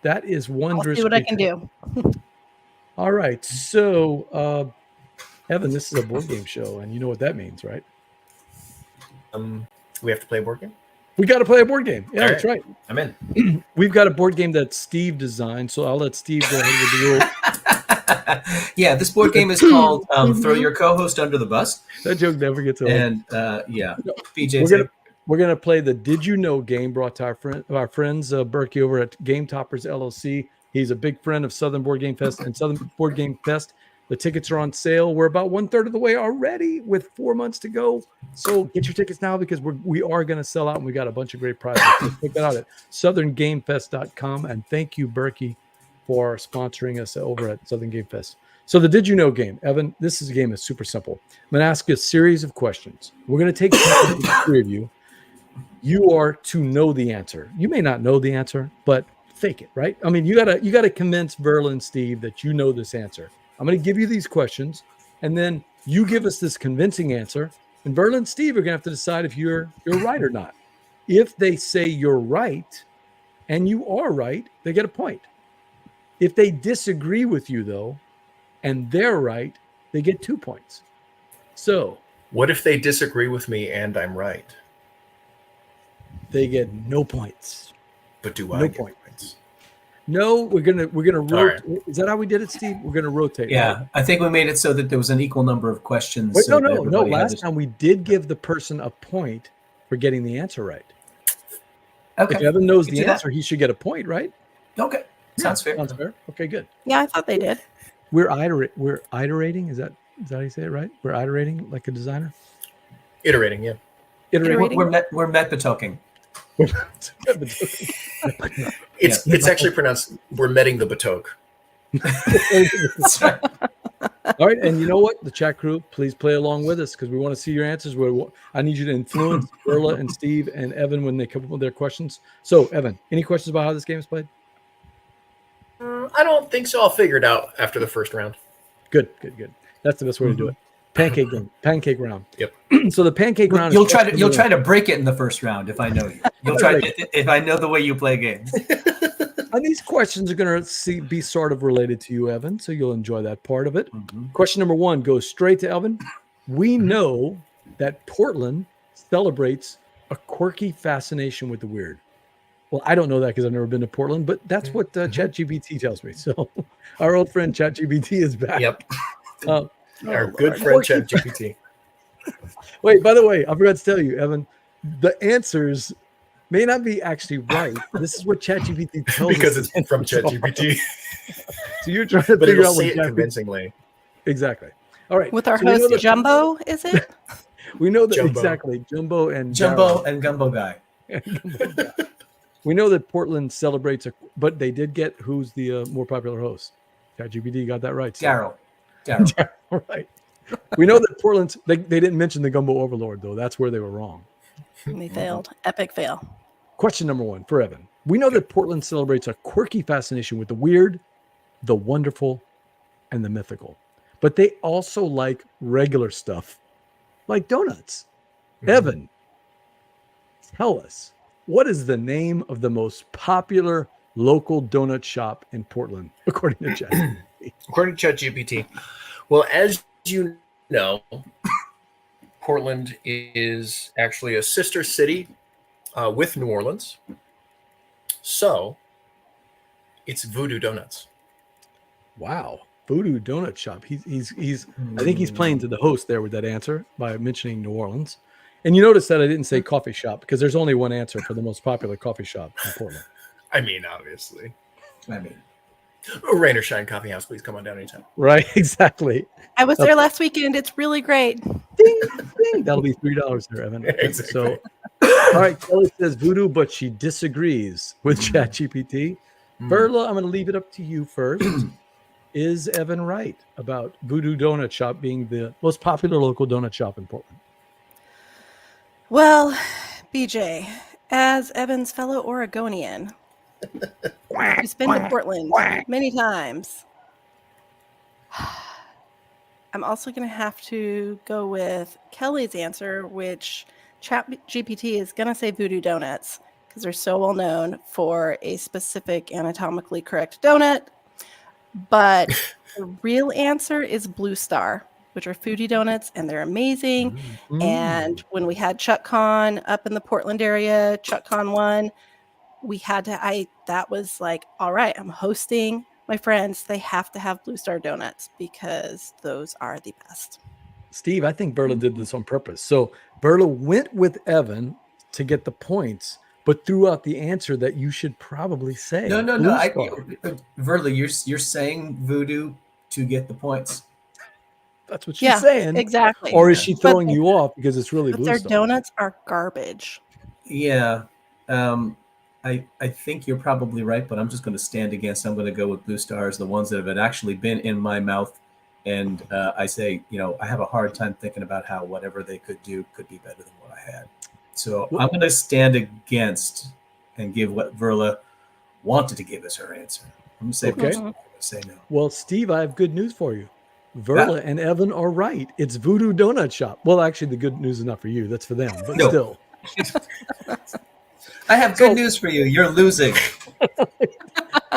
That is Wondrous. I'll see what I can do. All right, so Evan, this is a board game show, and you know what that means, right? We have to play a board game. We got to play a board game. Yeah, that's right. I'm in. We've got a board game that Steve designed, so I'll let Steve go ahead with the rule. Yeah, this board game is called Throw Your Co-Host Under the Bus. That joke never gets old. And BJ, we're gonna play the Did You Know game brought to our friends Berkey over at Game Toppers LLC. He's a big friend of Southern Board Game Fest and Southern Board Game Fest. The tickets are on sale. We're about 1/3 of the way already with 4 months to go. So get your tickets now because we are going to sell out and we got a bunch of great prizes. So check that out at southerngamefest.com. And thank you, Berkey, for sponsoring us over at Southern Game Fest. So the Did You Know game, Evan, this is a game that's super simple. I'm going to ask you a series of questions. We're going to take the 3 of you. You are to know the answer. You may not know the answer, but fake it, right? I mean, you gotta convince Verla and Steve that you know this answer. I'm going to give you these questions, and then you give us this convincing answer, and Verla and Steve are going to have to decide if you're right or not. If they say you're right, and you are right, they get a point. If they disagree with you, though, and they're right, they get 2 points. So, what if they disagree with me and I'm right? They get no points. But do I get points? No, we're gonna rotate. right. Is that how we did it, Steve? We're gonna rotate. Yeah, right? I think we made it so that there was an equal number of questions. Wait, so that no. everybody had Last this- time we did give the person a point for getting the answer right. Okay. If Evan knows We can the do that. answer, he should get a point, right? Okay. Sounds fair. Sounds fair. Okay, good. Yeah, I thought they did. We're iterating. Is that how you say it, right? We're iterating like a designer. Iterating, yeah. Iterating. We're Metbetoching. It's actually pronounced we're metting the Betoch. That's right. All right, and you know what? The chat crew, please play along with us because we want to see your answers. I need you to influence Perla and Steve and Evan when they come up with their questions. So, Evan, any questions about how this game is played? I don't think so. I'll figure it out after the first round. Good. That's the best way to do it. Pancake round. Yep. So the pancake round. You'll try to break it in the first round if I know you. You'll try if I know the way you play games. And these questions are going to be sort of related to you, Evan, so you'll enjoy that part of it. Mm-hmm. Question number 1 goes straight to Evan. We know that Portland celebrates a quirky fascination with the weird. Well, I don't know that because I've never been to Portland, but that's what ChatGPT tells me. So our old friend ChatGPT is back. Yep. Our Oh, good friend ChatGPT. Wait, by the way, I forgot to tell you, Evan, the answers may not be actually right. This is what ChatGPT tells Because us. it's from ChatGPT. So you're trying to But figure it'll out say what it convincingly. Exactly. All right. With our So we know host that- Jumbo, is it? We know that Jumbo. exactly. Jumbo and Gumbo guy. We know that Portland celebrates, but they did get who's the more popular host. ChatGPT got that right. Daryl. All right. We know that Portland's. They didn't mention the Gumbo Overlord though. That's where they were wrong. They failed. Epic fail. Question number 1 for Evan. We know that Portland celebrates a quirky fascination with the weird, the wonderful, and the mythical. But they also like regular stuff, like donuts. Evan, tell us, what is the name of the most popular local donut shop in Portland, according to Chat? According to ChatGPT. Well, as you know, Portland is actually a sister city with New Orleans. So it's Voodoo Donuts. Wow. Voodoo Donut Shop. He's I think he's playing to the host there with that answer by mentioning New Orleans. And you notice that I didn't say coffee shop because there's only one answer for the most popular coffee shop in Portland. I mean, obviously. I mean, Rain or shine coffee house, please come on down anytime. Right, exactly. I was there last weekend. It's really great. Ding, ding. That'll be $3 there, Evan. Exactly. So, all right, Kelly says voodoo, but she disagrees with ChatGPT. Berla, I'm going to leave it up to you first. Is Evan right about Voodoo Donut Shop being the most popular local donut shop in Portland? Well, BJ, as Evan's fellow Oregonian, who's been to Portland many times, I'm also going to have to go with Kelly's answer, which ChatGPT is going to say Voodoo Donuts because they're so well known for a specific anatomically correct donut. But the real answer is Blue Star, which are foodie donuts, and they're amazing. And when we had ChuckCon up in the Portland area, ChuckCon 1, we had to, that was like, all right, I'm hosting my friends. They have to have Blue Star donuts because those are the best. Steve, I think Berla did this on purpose. So Berla went with Evan to get the points, but threw out the answer that you should probably say. no. Blue Star. Verla, you're saying voodoo to get the points. That's what she's saying. Exactly. Or is she But throwing you off because it's really Blue their Star? donuts are garbage. Yeah. I think you're probably right, but I'm just going to stand against. I'm going to go with Blue Stars, the ones that have actually been in my mouth. And I say, I have a hard time thinking about how whatever they could do could be better than what I had. So I'm going to stand against and give what Verla wanted to give us her answer. I'm going to say Okay. I'm going to say no. Well, Steve, I have good news for you. Verla and Evan are right. It's Voodoo Donut Shop. Well, actually, the good news is not for you. That's for them. But No. still. I have good news for you. You're losing.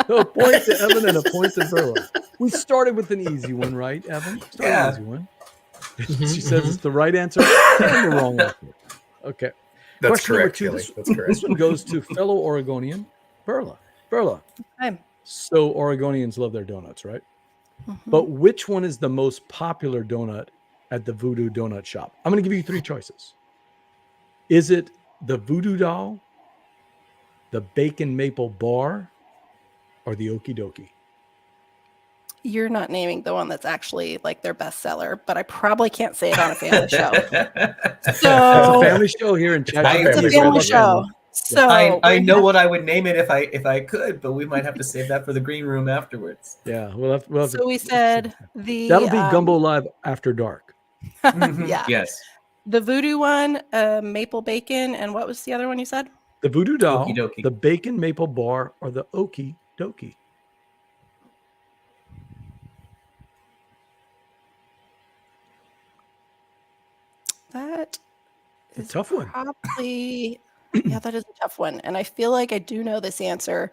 So a point to Evan and a point to Verla. We started with an easy one, right, Evan? Yeah. An easy one. She says it's the right answer and the wrong answer. Okay. That's Question number correct, 2. Kelly. That's correct. This one goes to fellow Oregonian, Verla. Verla, Okay. So Oregonians love their donuts, right? Mhm. But which one is the most popular donut at the Voodoo Donut Shop? I'm going to give you 3 choices. Is it the Voodoo Doll, the Bacon Maple Bar, or the Okie Dokie? You're not naming the one that's actually like their bestseller, but I probably can't say it on a family show. It's a So family show here in It's Chat. not it's a family family show. show. So I we're know gonna- what I would name it if I could, but we might have to save that for the green room afterwards. Yeah, we'll have to, So we said the that'll be Gumbo Live after dark. Mhm. Yeah. Yes. The Voodoo one, maple bacon, and what was the other one you said? The Voodoo Doll, Okie dokie. the Bacon Maple Bar, or the Okie Dokie? That A is tough one. probably yeah, that is a tough one. And I feel like I do know this answer.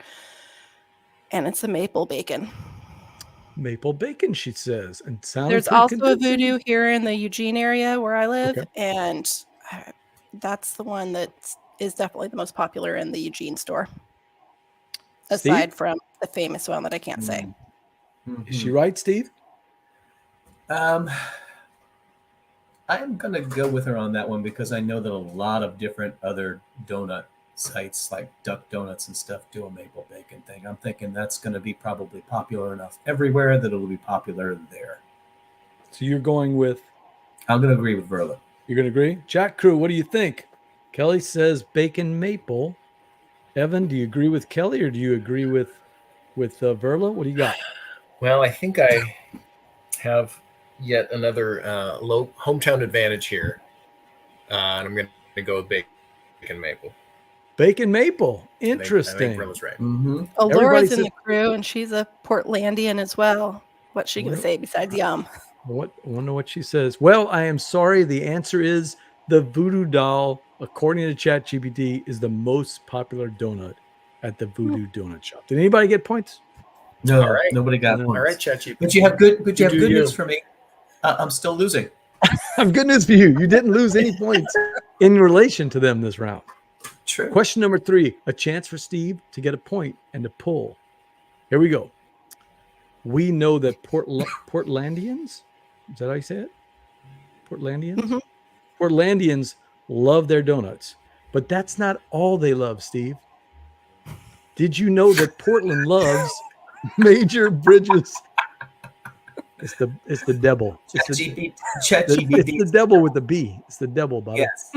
And it's the maple bacon. Maple bacon, she says, and sounds. There's also a Voodoo here in the Eugene area where I live, Okay. and that's the one that is definitely the most popular in the Eugene store. Aside from the famous one that I can't say. Is she right, Steve? I'm gonna go with her on that one because I know that a lot of different other donut sites like Duck Donuts and stuff do a maple bacon thing. I'm thinking that's going to be probably popular enough everywhere that it'll be popular there. So you're going with? I'm going to agree with Verla. You're going to agree? Jack Crew, what do you think? Kelly says bacon maple. Evan, do you agree with Kelly or do you agree with Verla? What do you got? Well, I think I have yet another low hometown advantage here. And I'm going to go with bacon maple. Bacon maple. I think Interesting. Verla's right. Mm-hmm. Laura's in said- the crew, and she's a Portlandian as well. What's she going to say besides yum? I wonder what she says. Well, I am sorry. The answer is the Voodoo Doll, according to ChatGPT, is the most popular donut at the Voodoo Donut Shop. Did anybody get points? No, All right. nobody got No. points. All right, ChatGPT. But you have good You do you. news for me. I'm still losing. I'm good news for you. You didn't lose any points in relation to them this round. True. Question number 3, a chance for Steve to get a point and to pull. Here we go. We know that Portlandians, is that how you say it? Portlandians? Mhm. Portlandians love their donuts, but that's not all they love, Steve. Did you know that Portland loves major bridges? It's the devil. It's the devil with the B. It's the devil, Bob. Yes.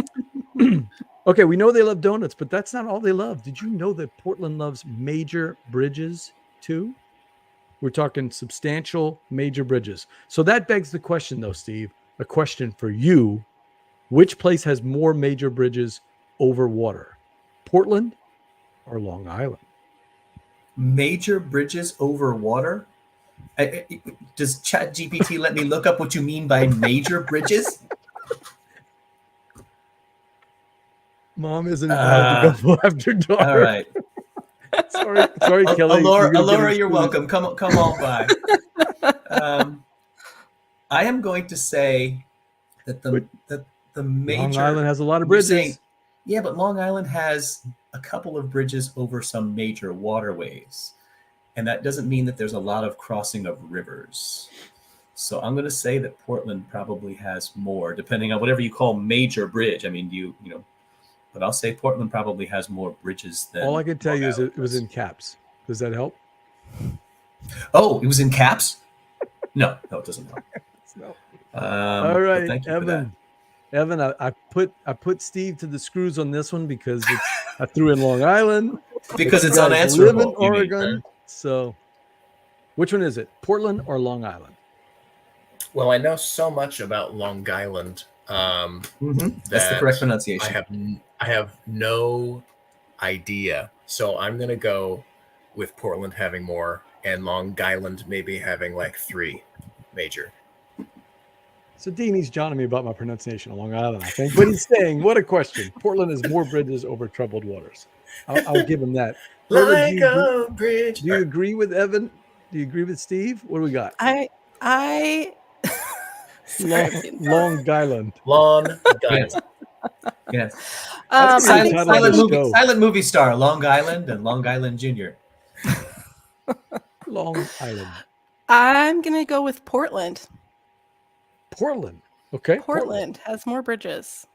Okay, we know they love donuts, but that's not all they love. Did you know that Portland loves major bridges too? We're talking substantial major bridges. So that begs the question, though, Steve, a question for you. Which place has more major bridges over water? Portland or Long Island? Major bridges over water? Does ChatGPT let me look up what you mean by major bridges? Mom isn't allowed to go after dark. All right. Sorry, Kelly. Alora, you're welcome. Come on by. I am going to say that the major Long Island has a lot of you're bridges. saying- yeah, but Long Island has a couple of bridges over some major waterways, and that doesn't mean that there's a lot of crossing of rivers. So I'm going to say that Portland probably has more, depending on whatever you call major bridge. I mean, you know. But I'll say Portland probably has more bridges than. All I can tell Long you is Island it was does. in caps. Does that help? Oh, it was in caps? No, it doesn't help. No. All All right, thank you for that. Evan, I put Steve to the screws on this one because I threw in Long Island. Because it's You guys unanswerable. live in you mean. Oregon. So which one is it? Portland or Long Island? Well, I know so much about Long Island. That's the that correct pronunciation. I have no idea. So I'm going to go with Portland having more and Long Island maybe having like 3 major. So Dean, he's joning me about my pronunciation of Long Island, I think. But he's saying, what a question. Portland has more bridges over troubled waters. I'll give him that. Verla, Like a bridge. do you agree with Evan? Do you agree with Steve? What do we got? I Long Island. Long Island. Yes. That's I the think title of the show. Silent movie star, Long Island and Long Island Jr. Long Island. I'm going to go with Portland. Portland. Okay. Portland has more bridges.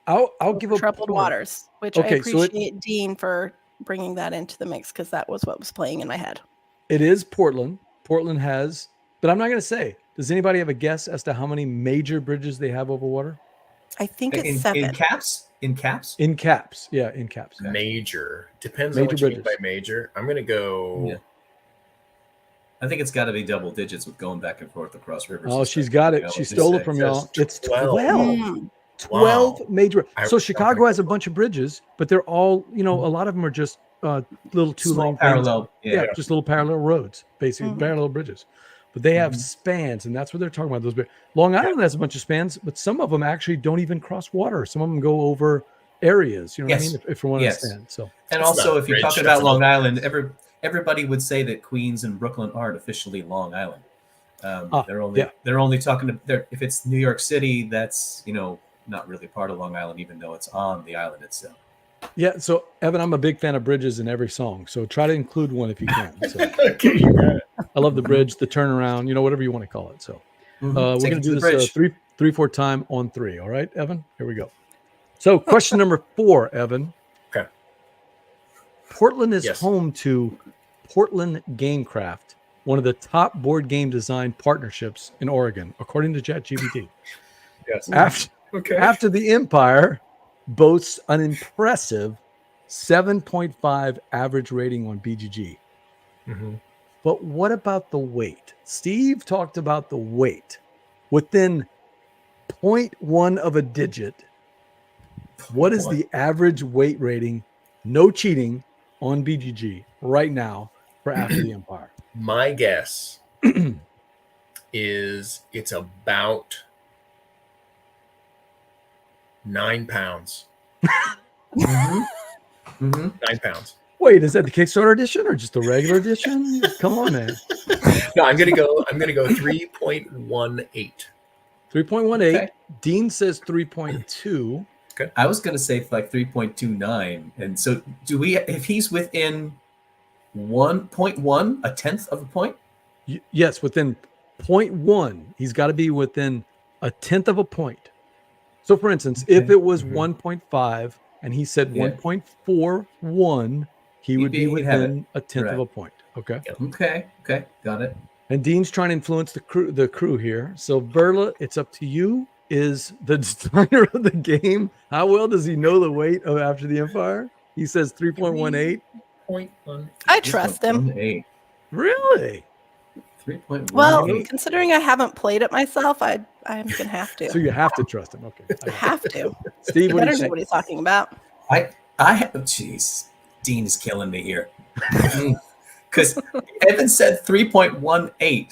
I'll give up troubled waters, which Okay, I appreciate Dean for bringing that into the mix because that was what was playing in my head. It is Portland. Portland has, but I'm not going to say. Does anybody have a guess as to how many major bridges they have over water? I think it's 7. In caps? In caps? In caps. Yeah, in caps. Major. Depends Major on what you mean bridges. by major. I'm going to go... Yeah. I think it's got to be double digits with going back and forth across rivers. Oh, she's got it. She stole it from y'all. It's 12. 12 Wow. major. So I Chicago has a bunch of bridges, but they're all, a lot of them are just little two-lane parallel. Yeah, just little parallel roads, basically parallel bridges. But they have Mhm. spans, and that's what they're talking about. Those Long Island has a bunch of spans, but some of them actually don't even cross water. Some of them go over areas. You know what I mean? If you want to understand. So, and It's also, not if you're bridge, talking that's about Long another- Island, everybody would say that Queens and Brooklyn aren't officially Long Island. They're only talking to if it's New York City, that's not really part of Long Island, even though it's on the island itself. yeah. So Evan, I'm a big fan of bridges in every song. So try to include one if you can. So, Okay, you got it. I love the bridge, the turnaround, whatever you want to call it. So we're Take going it to do the this bridge. 3-4 time on 3. All right, Evan, here we go. So question number 4, Evan. Okay. Portland is Yes. home to Portland Gamecraft, one of the top board game design partnerships in Oregon, according to ChatGPT. Yes. After the Empire boasts an impressive 7.5 average rating on BGG. Mhm. But what about the weight? Steve talked about the weight. Within 0.1 of a digit, what is the average weight rating, no cheating, on BGG right now for After the Empire? My guess is it's about 9 pounds. 9 pounds. Wait, is that the Kickstarter edition or just the regular edition? Come on, man. No, I'm gonna go 3.18. 3.18. Okay. Dean says 3.2. I was going to say like 3.29. And so if he's within 1.1, a tenth of a point? Yes, within 0.1, he's got to be within a tenth of a point. So, for instance, if it was 1.5 and he said 1.41, he would be within a tenth of a point. Okay. Okay. Got it. And Dean's trying to influence the crew here. So, Verla, it's up to you. Is the designer of the game, how well does he know the weight of After the Empire? He says 3.18. 3.1. I trust him. 3.18. Really? 3.18. Well, considering I haven't played it myself, I'm gonna have to. So you have to trust him. Okay. I have to. Steve, You what do better you know think? what he's talking about. Jeez, Dean is killing me here. Because Evan said 3.18,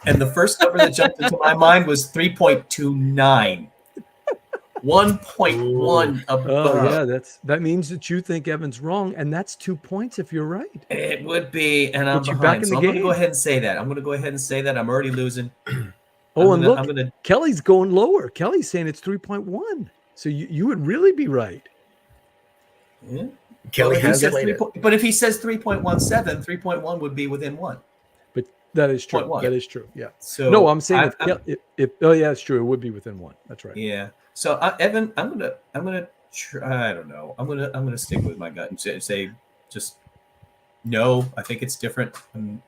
and the first number that jumped into my mind was 3.29. 1.1 above. Oh yeah, that means that you think Evan's wrong, and that's 2 points if you're right. It would be, and I'm Put you behind. back in So the I'm going to game. go ahead and say that. I'm already losing. Oh, I'm and gonna- look, Kelly's going lower. Kelly's saying it's 3.1. So you would really be right. Yeah. Kelly Well, has played it. but if he says 3.17, 3.1 would be within 1. But that is true. 0.1. That is true. Yeah. So No, I'm saying I'm- if oh yeah, it's true. It would be within 1. That's right. Yeah. So Evan, I'm gonna try. I don't know. I'm gonna stick with my gut and say just no. I think it's different,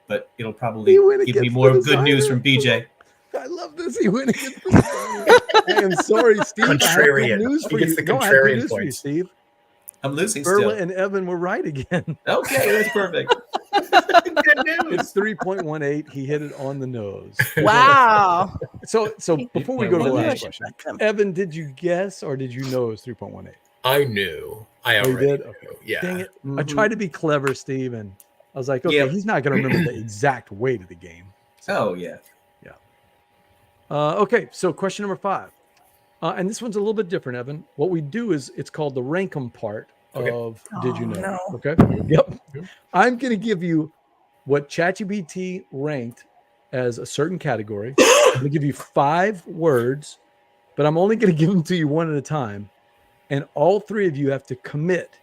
but it'll probably You went give me against more the good news designer. from BJ. I love this. He went against the designer. I am sorry, Steve. I have Contrarian. good news He for gets you. the No, I have good contrarian news for you, points. Steve. I'm losing Berla still. and Evan were right again. Okay, that's perfect. Good news. It's 3.18. He hit it on the nose. Wow. So before we go to the Maybe I last should question, trust him. Evan, did you guess or did you know it was 3.18? I knew. I Oh, you already did? knew. Okay. Yeah. Dang it. I Mhm. tried to be clever, Steve, and I was like, okay, Yeah. he's not going to remember the exact weight of the game. Oh yeah. Okay, so question number 5. And this one's a little bit different, Evan. What we do is it's called the rank 'em part Okay. of Did You Oh, Know? no. Okay. Yep. I'm going to give you what ChatGPT ranked as a certain category. I'm going to give you 5 words, but I'm only going to give them to you one at a time. And all 3 of you have to commit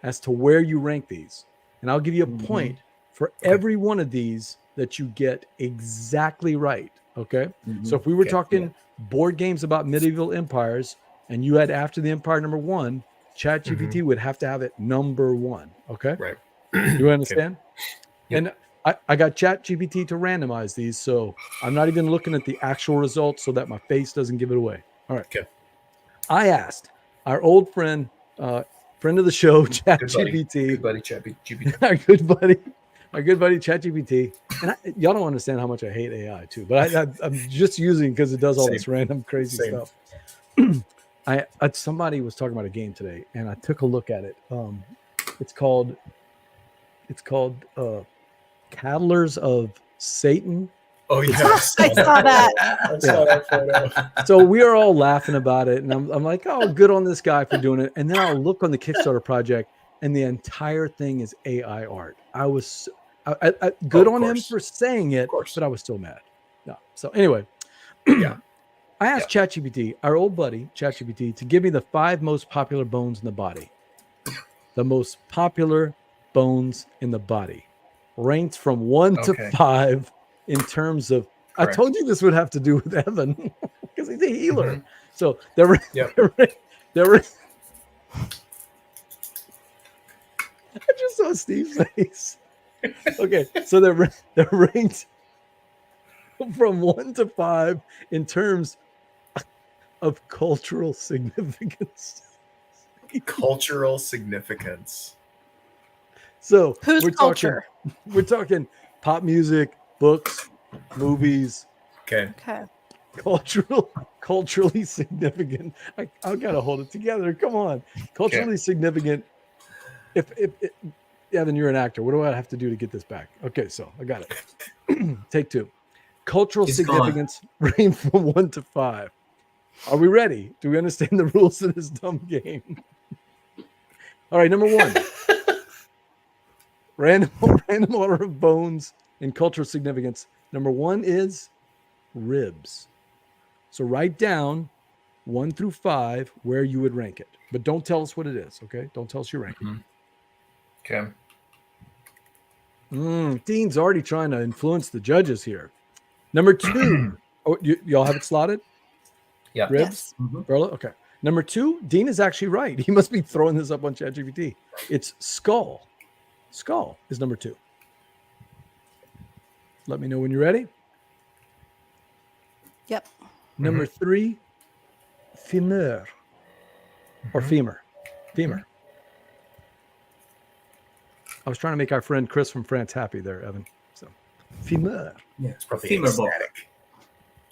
as to where you rank these. And I'll give you a point for every one of these that you get exactly right. Okay. Mhm. So if we were Okay. talking board games about medieval empires and you had After the Empire number 1, ChatGPT would have to have it number 1. Okay. Right. You understand? Yep. And I got ChatGPT to randomize these. So I'm not even looking at the actual results so that my face doesn't give it away. All right. Okay. I asked our old friend, friend of the show, Good buddy. ChatGPT, Good buddy, ChatGPT. our good buddy ChatGPT. And y'all don't understand how much I hate AI too, but I'm just using because it does all this random crazy Same. stuff. Somebody was talking about a game today, and I took a look at it. It's called Cattlers of Satan. Oh yes, I saw that. I saw that photo. So we are all laughing about it, and I'm like, oh, good on this guy for doing it. And then I'll look on the Kickstarter project, and the entire thing is AI art. I was good Of on him course. for saying it, Of course. but I was still mad. No. So anyway, Yeah. I asked ChatGPT, our old buddy ChatGPT, to give me the 5 most popular bones in the body. The most popular bones in the body, ranked from 1 to Okay. 5 in terms of. Correct. I told you this would have to do with Evan because he's a healer. Mhm. So they're Yep. they're I just saw Steve's face. Okay, so they're ranked from 1 to 5 in terms of cultural significance. Cultural significance. So Whose culture? We're talking pop music, books, movies, Okay. Okay. culturally significant. I gotta hold it together. Come on, culturally significant. If Evan, you're an actor. What do I have to do to get this back? Okay, so I got it. Take 2. Cultural It's significance range from 1 to 5. Are we ready? Do we understand the rules of this dumb game? All right, number 1. Random order of bones in cultural significance. Number 1 is ribs. So write down 1 through 5 where you would rank it, but don't tell us what it is. Okay, don't tell us your ranking. Okay. Dean's already trying to influence the judges here. Number 2. Oh, y'all have it slotted? Yeah. Ribs? Mhm. Berla? Okay. Number 2, Dean is actually right. He must be throwing this up on ChatGPT. It's skull. Skull is number 2. Let me know when you're ready. Yep. Number 3, femur or femur. Femur. I was trying to make our friend Chris from France happy there, Evan. So, femur. Yeah. It's probably Femur bone.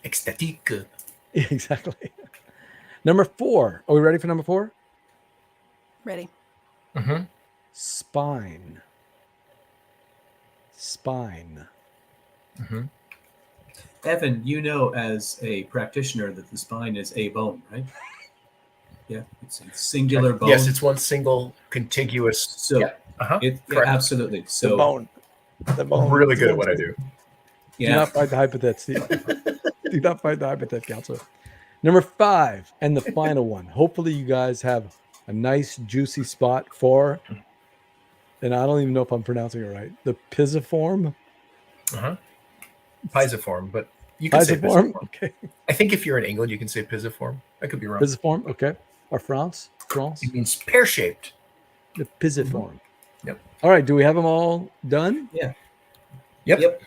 ecstatic. Ecstatique. Exactly. Number 4. Are we ready for number 4? Ready. Mm-hmm. Spine. Spine. Mm-hmm. Evan, you know as a practitioner that the spine is a bone, right? Yeah, it's a singular bone. Yes, it's one single contiguous. So Yeah. Uh-huh. yeah, absolutely. So The bone. I'm really good at what I do. Do yeah, not fight the hypothet, Steve. Do not fight the hypothet, counselor. Number 5 and the final one. Hopefully you guys have a nice juicy spot for, and I don't even know if I'm pronouncing it right, the pisiform. Uh-huh. Pisiform, but you can say Pisiform? pisiform. Okay. I think if you're in England, you can say pisiform. I could be wrong. Pisiform, okay. Or France? It means pear-shaped. The pisiform. Yep. All right. Do we have them all done? yeah. Yep.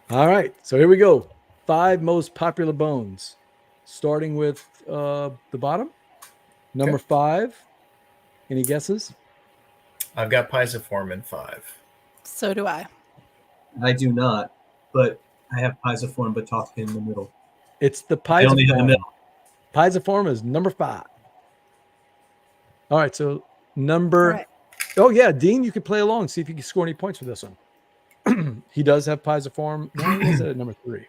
All right. So here we go. 5 most popular bones. Starting with the bottom. Number 5. Any guesses? I've got pisiform in 5. So do I. I do not, but I have pisiform betoch in the middle. It's the I only have the pisiform. middle. Pisiform is number 5. All right. So number. All right. Oh, yeah. Dean, you could play along. See if you can score any points for this one. He does have pisiform. No, he has it at number 3.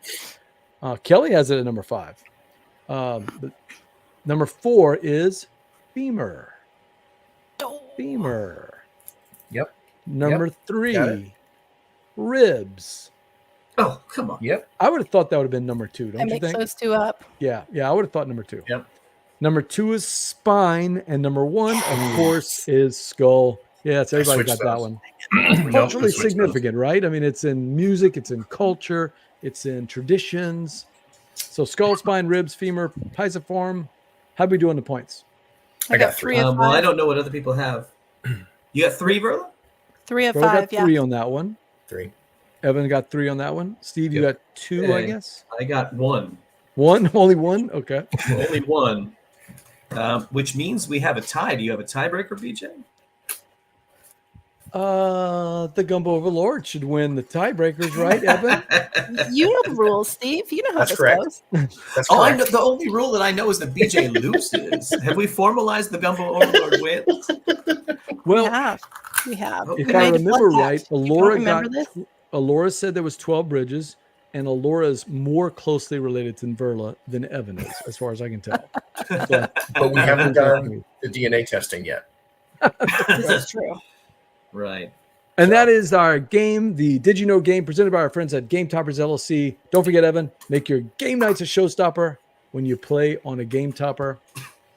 Kelly has it at number 5. But number 4 is femur. Femur. Yep. Number Got 3, ribs. Oh, come on. Yep. I would have thought that would have been number 2. I Don't you mix think? those 2 up. Yeah. I would have thought number 2. Yep. Number 2 is spine, and number 1, of course, is skull. Yes, everybody switched got that those. one. culturally significant, right? I mean, it's in music, it's in culture, it's in traditions. So skull, spine, ribs, femur, pisiform. How do we do on the points? I got 3 of 5. Well, I don't know what other people have. You got 3, Verla? 3 of Bro 5, got 3 on that one. 3. Evan got 3 on that one. Steve, you got 2, I guess? I got 1. 1? Only 1? Okay. Only 1. Which means we have a tie. Do you have a tiebreaker, BJ? The Gumbo Overlord should win the tiebreakers, right, Evan? You know the rules, Steve. You know how That's this correct. goes. That's Oh, I correct. know, the only rule that I know is that BJ loses. Have we formalized the Gumbo Overlord wins? Well, We have. if We I made a remember blood right, pact. You don't remember this? Alora said there was 12 bridges, and Alora is more closely related to Verla than Evan is, as far as I can tell. So, But we haven't done the DNA testing yet. This is true. Right. and that is our game, the Did You Know game, presented by our friends at Game Toppers LLC. Don't forget, Evan, make your game nights a showstopper when you play on a Game Topper.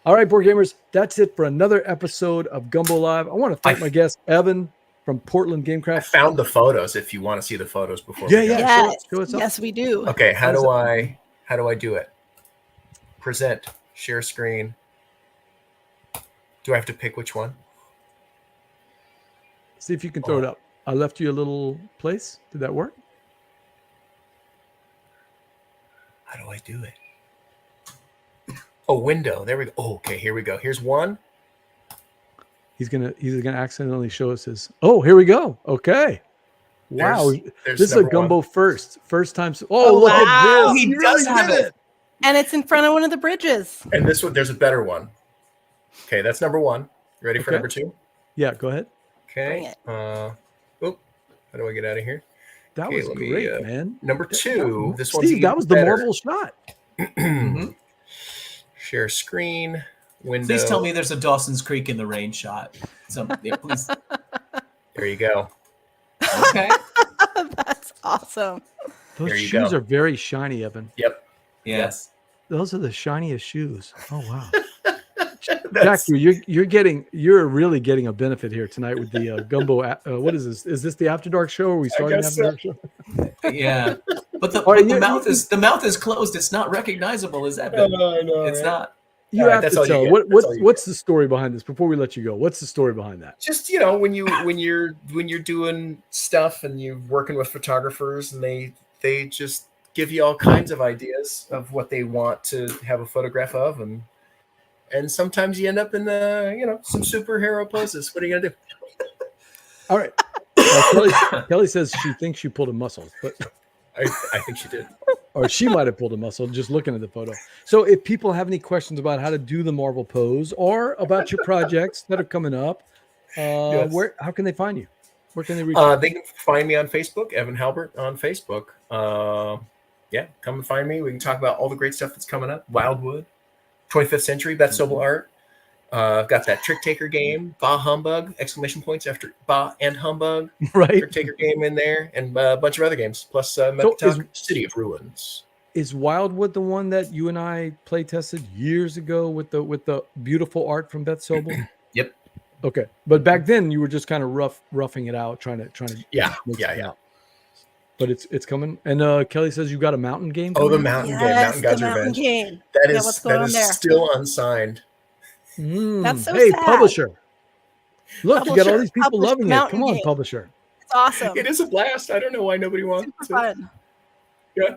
All right, board gamers, that's it for another episode of Gumbo Live. I want to thank my guest, Evan, from Portland I Gamecraft. found the photos if you want to see the photos before Yeah, we go. yeah. Yes, show us up. yes, we do. Okay, how do I do it? Present, share screen. Do I have to pick which one? See if you can throw it up. I left you a little place. Did that work? How do I do it? Oh, window. There we go. Oh, okay, here we go. Here's one. He's gonna accidentally show us his. Oh, here we go. Okay. Wow. There's This is a number Gumbo one. first time. Oh, Oh, look wow. at this. He You does really have did it. And it's in front of one of the bridges. And this one, there's a better one. Okay, that's number one. You ready for Okay. number 2? Yeah, go ahead. Bring Okay. it. How do I get out of here? That Okay, was let me, great, man. Number 2. This one's Steve, even that was the better. marble shot. Mhm. Share screen. Window. Please tell me there's a Dawson's Creek in the rain shot. Yeah, please. There you go. Okay. That's awesome. Those There you shoes go. are very shiny, Evan. Yep. Yes. Those are the shiniest shoes. Oh wow. That's, Jack, you're really getting a benefit here tonight with the Gumbo. What is this? Is this the After Dark show? Or are we starting guess After Dark show? Yeah. But the, All right, the mouth is closed. It's not recognizable as Evan. It's not. You All right, have that's to all you tell. get. What, That's all you what's the story behind this? Before we let you go, what's the story behind that? just when you're doing stuff and you're working with photographers and they just give you all kinds of ideas of what they want to have a photograph of, and sometimes you end up in some superhero poses. What are you gonna do? All right. Kelly says she thinks she pulled a muscle, but I think she did. or she might have pulled a muscle just looking at the photo. So if people have any questions about how to do the marble pose or about your projects that are coming up, Yes. how can they find you? Where can they reach you? They can find me on Facebook, Evan Halbert on Facebook. Yeah, come and find me. We can talk about all the great stuff that's coming up. Wildwood, 25th Century, Beth Sobel art. I've got that Trick Taker game, Bah Humbug, exclamation points after Bah and Humbug. Right. Trick Taker game in there, and a bunch of other games, plus Metbetoch, City of Ruins. Is Wildwood the one that you and I play tested years ago with the beautiful art from Beth Sobel? Yep. Okay, but back then you were just kind of roughing it out, trying to Yeah, mix yeah, it yeah. out. But it's coming. And Kelly says you got a mountain game. Oh, the coming up? mountain game, Yes, Mountain God's the mountain Revenge. game. That Yeah, is what's going that on is there? still unsigned. That's so Hey, sad. publisher! Look, you got all Publisher, these people publish loving the it. mountain Come on, game. publisher. It's awesome. It is a blast. I don't know why nobody wants Super it. fun. Yeah,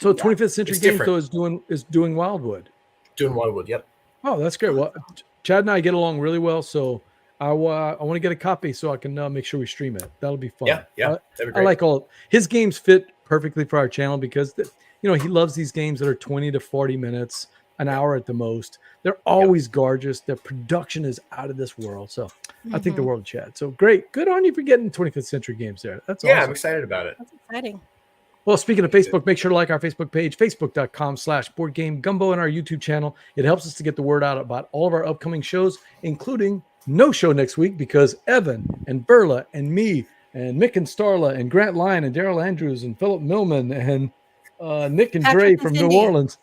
So Yeah. 25th Century It's Games different. though is doing Wildwood. doing Wildwood. Yep. Oh, that's great. Well, Chad and I get along really well, so I want to get a copy so I can make sure we stream it. That'll be fun. Yeah, yeah. That'd be I great. like all his games fit perfectly for our channel because he loves these games that are 20 to 40 minutes, an hour at the most. They're always gorgeous. Their production is out of this world. So I think the Mhm. world of Chad. So great. Good on you for getting 25th Century Games there. That's Yeah, I'm awesome. excited about it. That's exciting. Well, speaking of Facebook, make sure to like our Facebook page, facebook.com/BoardGameGumbo, and our YouTube channel. It helps us to get the word out about all of our upcoming shows, including no show next week because Evan and Berla and me and Mick and Starla and Grant Lyon and Daryl Andrews and Philip Millman and Nick and Dre Patrick and from New Cindy. Orleans,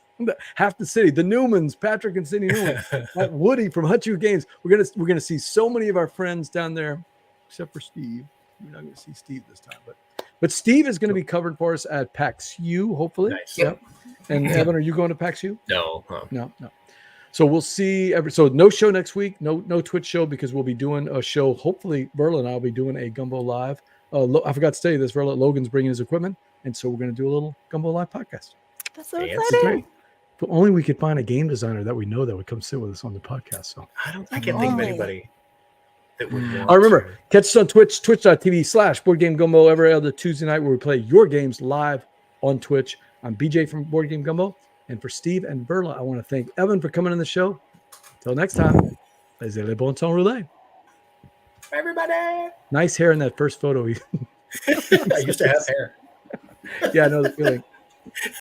half the city, the Newmans, Patrick and Cindy Newman, Woody from Hutchu Games. We're gonna see so many of our friends down there, except for Steve. You're not going to see Steve this time, but Steve is going to be covering for us at PAX U, hopefully. Nice. Yep. And Evan, are you going to PAX U? No. No. So we'll see. So no show next week. No Twitch show because we'll be doing a show. Hopefully, Verla and I'll be doing a Gumbo Live. I forgot to tell you this. Verla, Logan's bringing his equipment, and so we're going to do a little Gumbo Live podcast. That's so Fancy. exciting. Great. If only we could find a game designer that we know that would come sit with us on the podcast. So I can't think of anybody that would want I remember, catch us on Twitch, twitch.tv/BoardGameGumbo every other Tuesday night where we play your games live on Twitch. I'm BJ from Board Game Gumbo. And for Steve and Verla, I want to thank Evan for coming on the show. Until next time, laissez les bon temps rouler. everybody. Nice hair in that first photo. I used to have hair. Yeah, I know the feeling.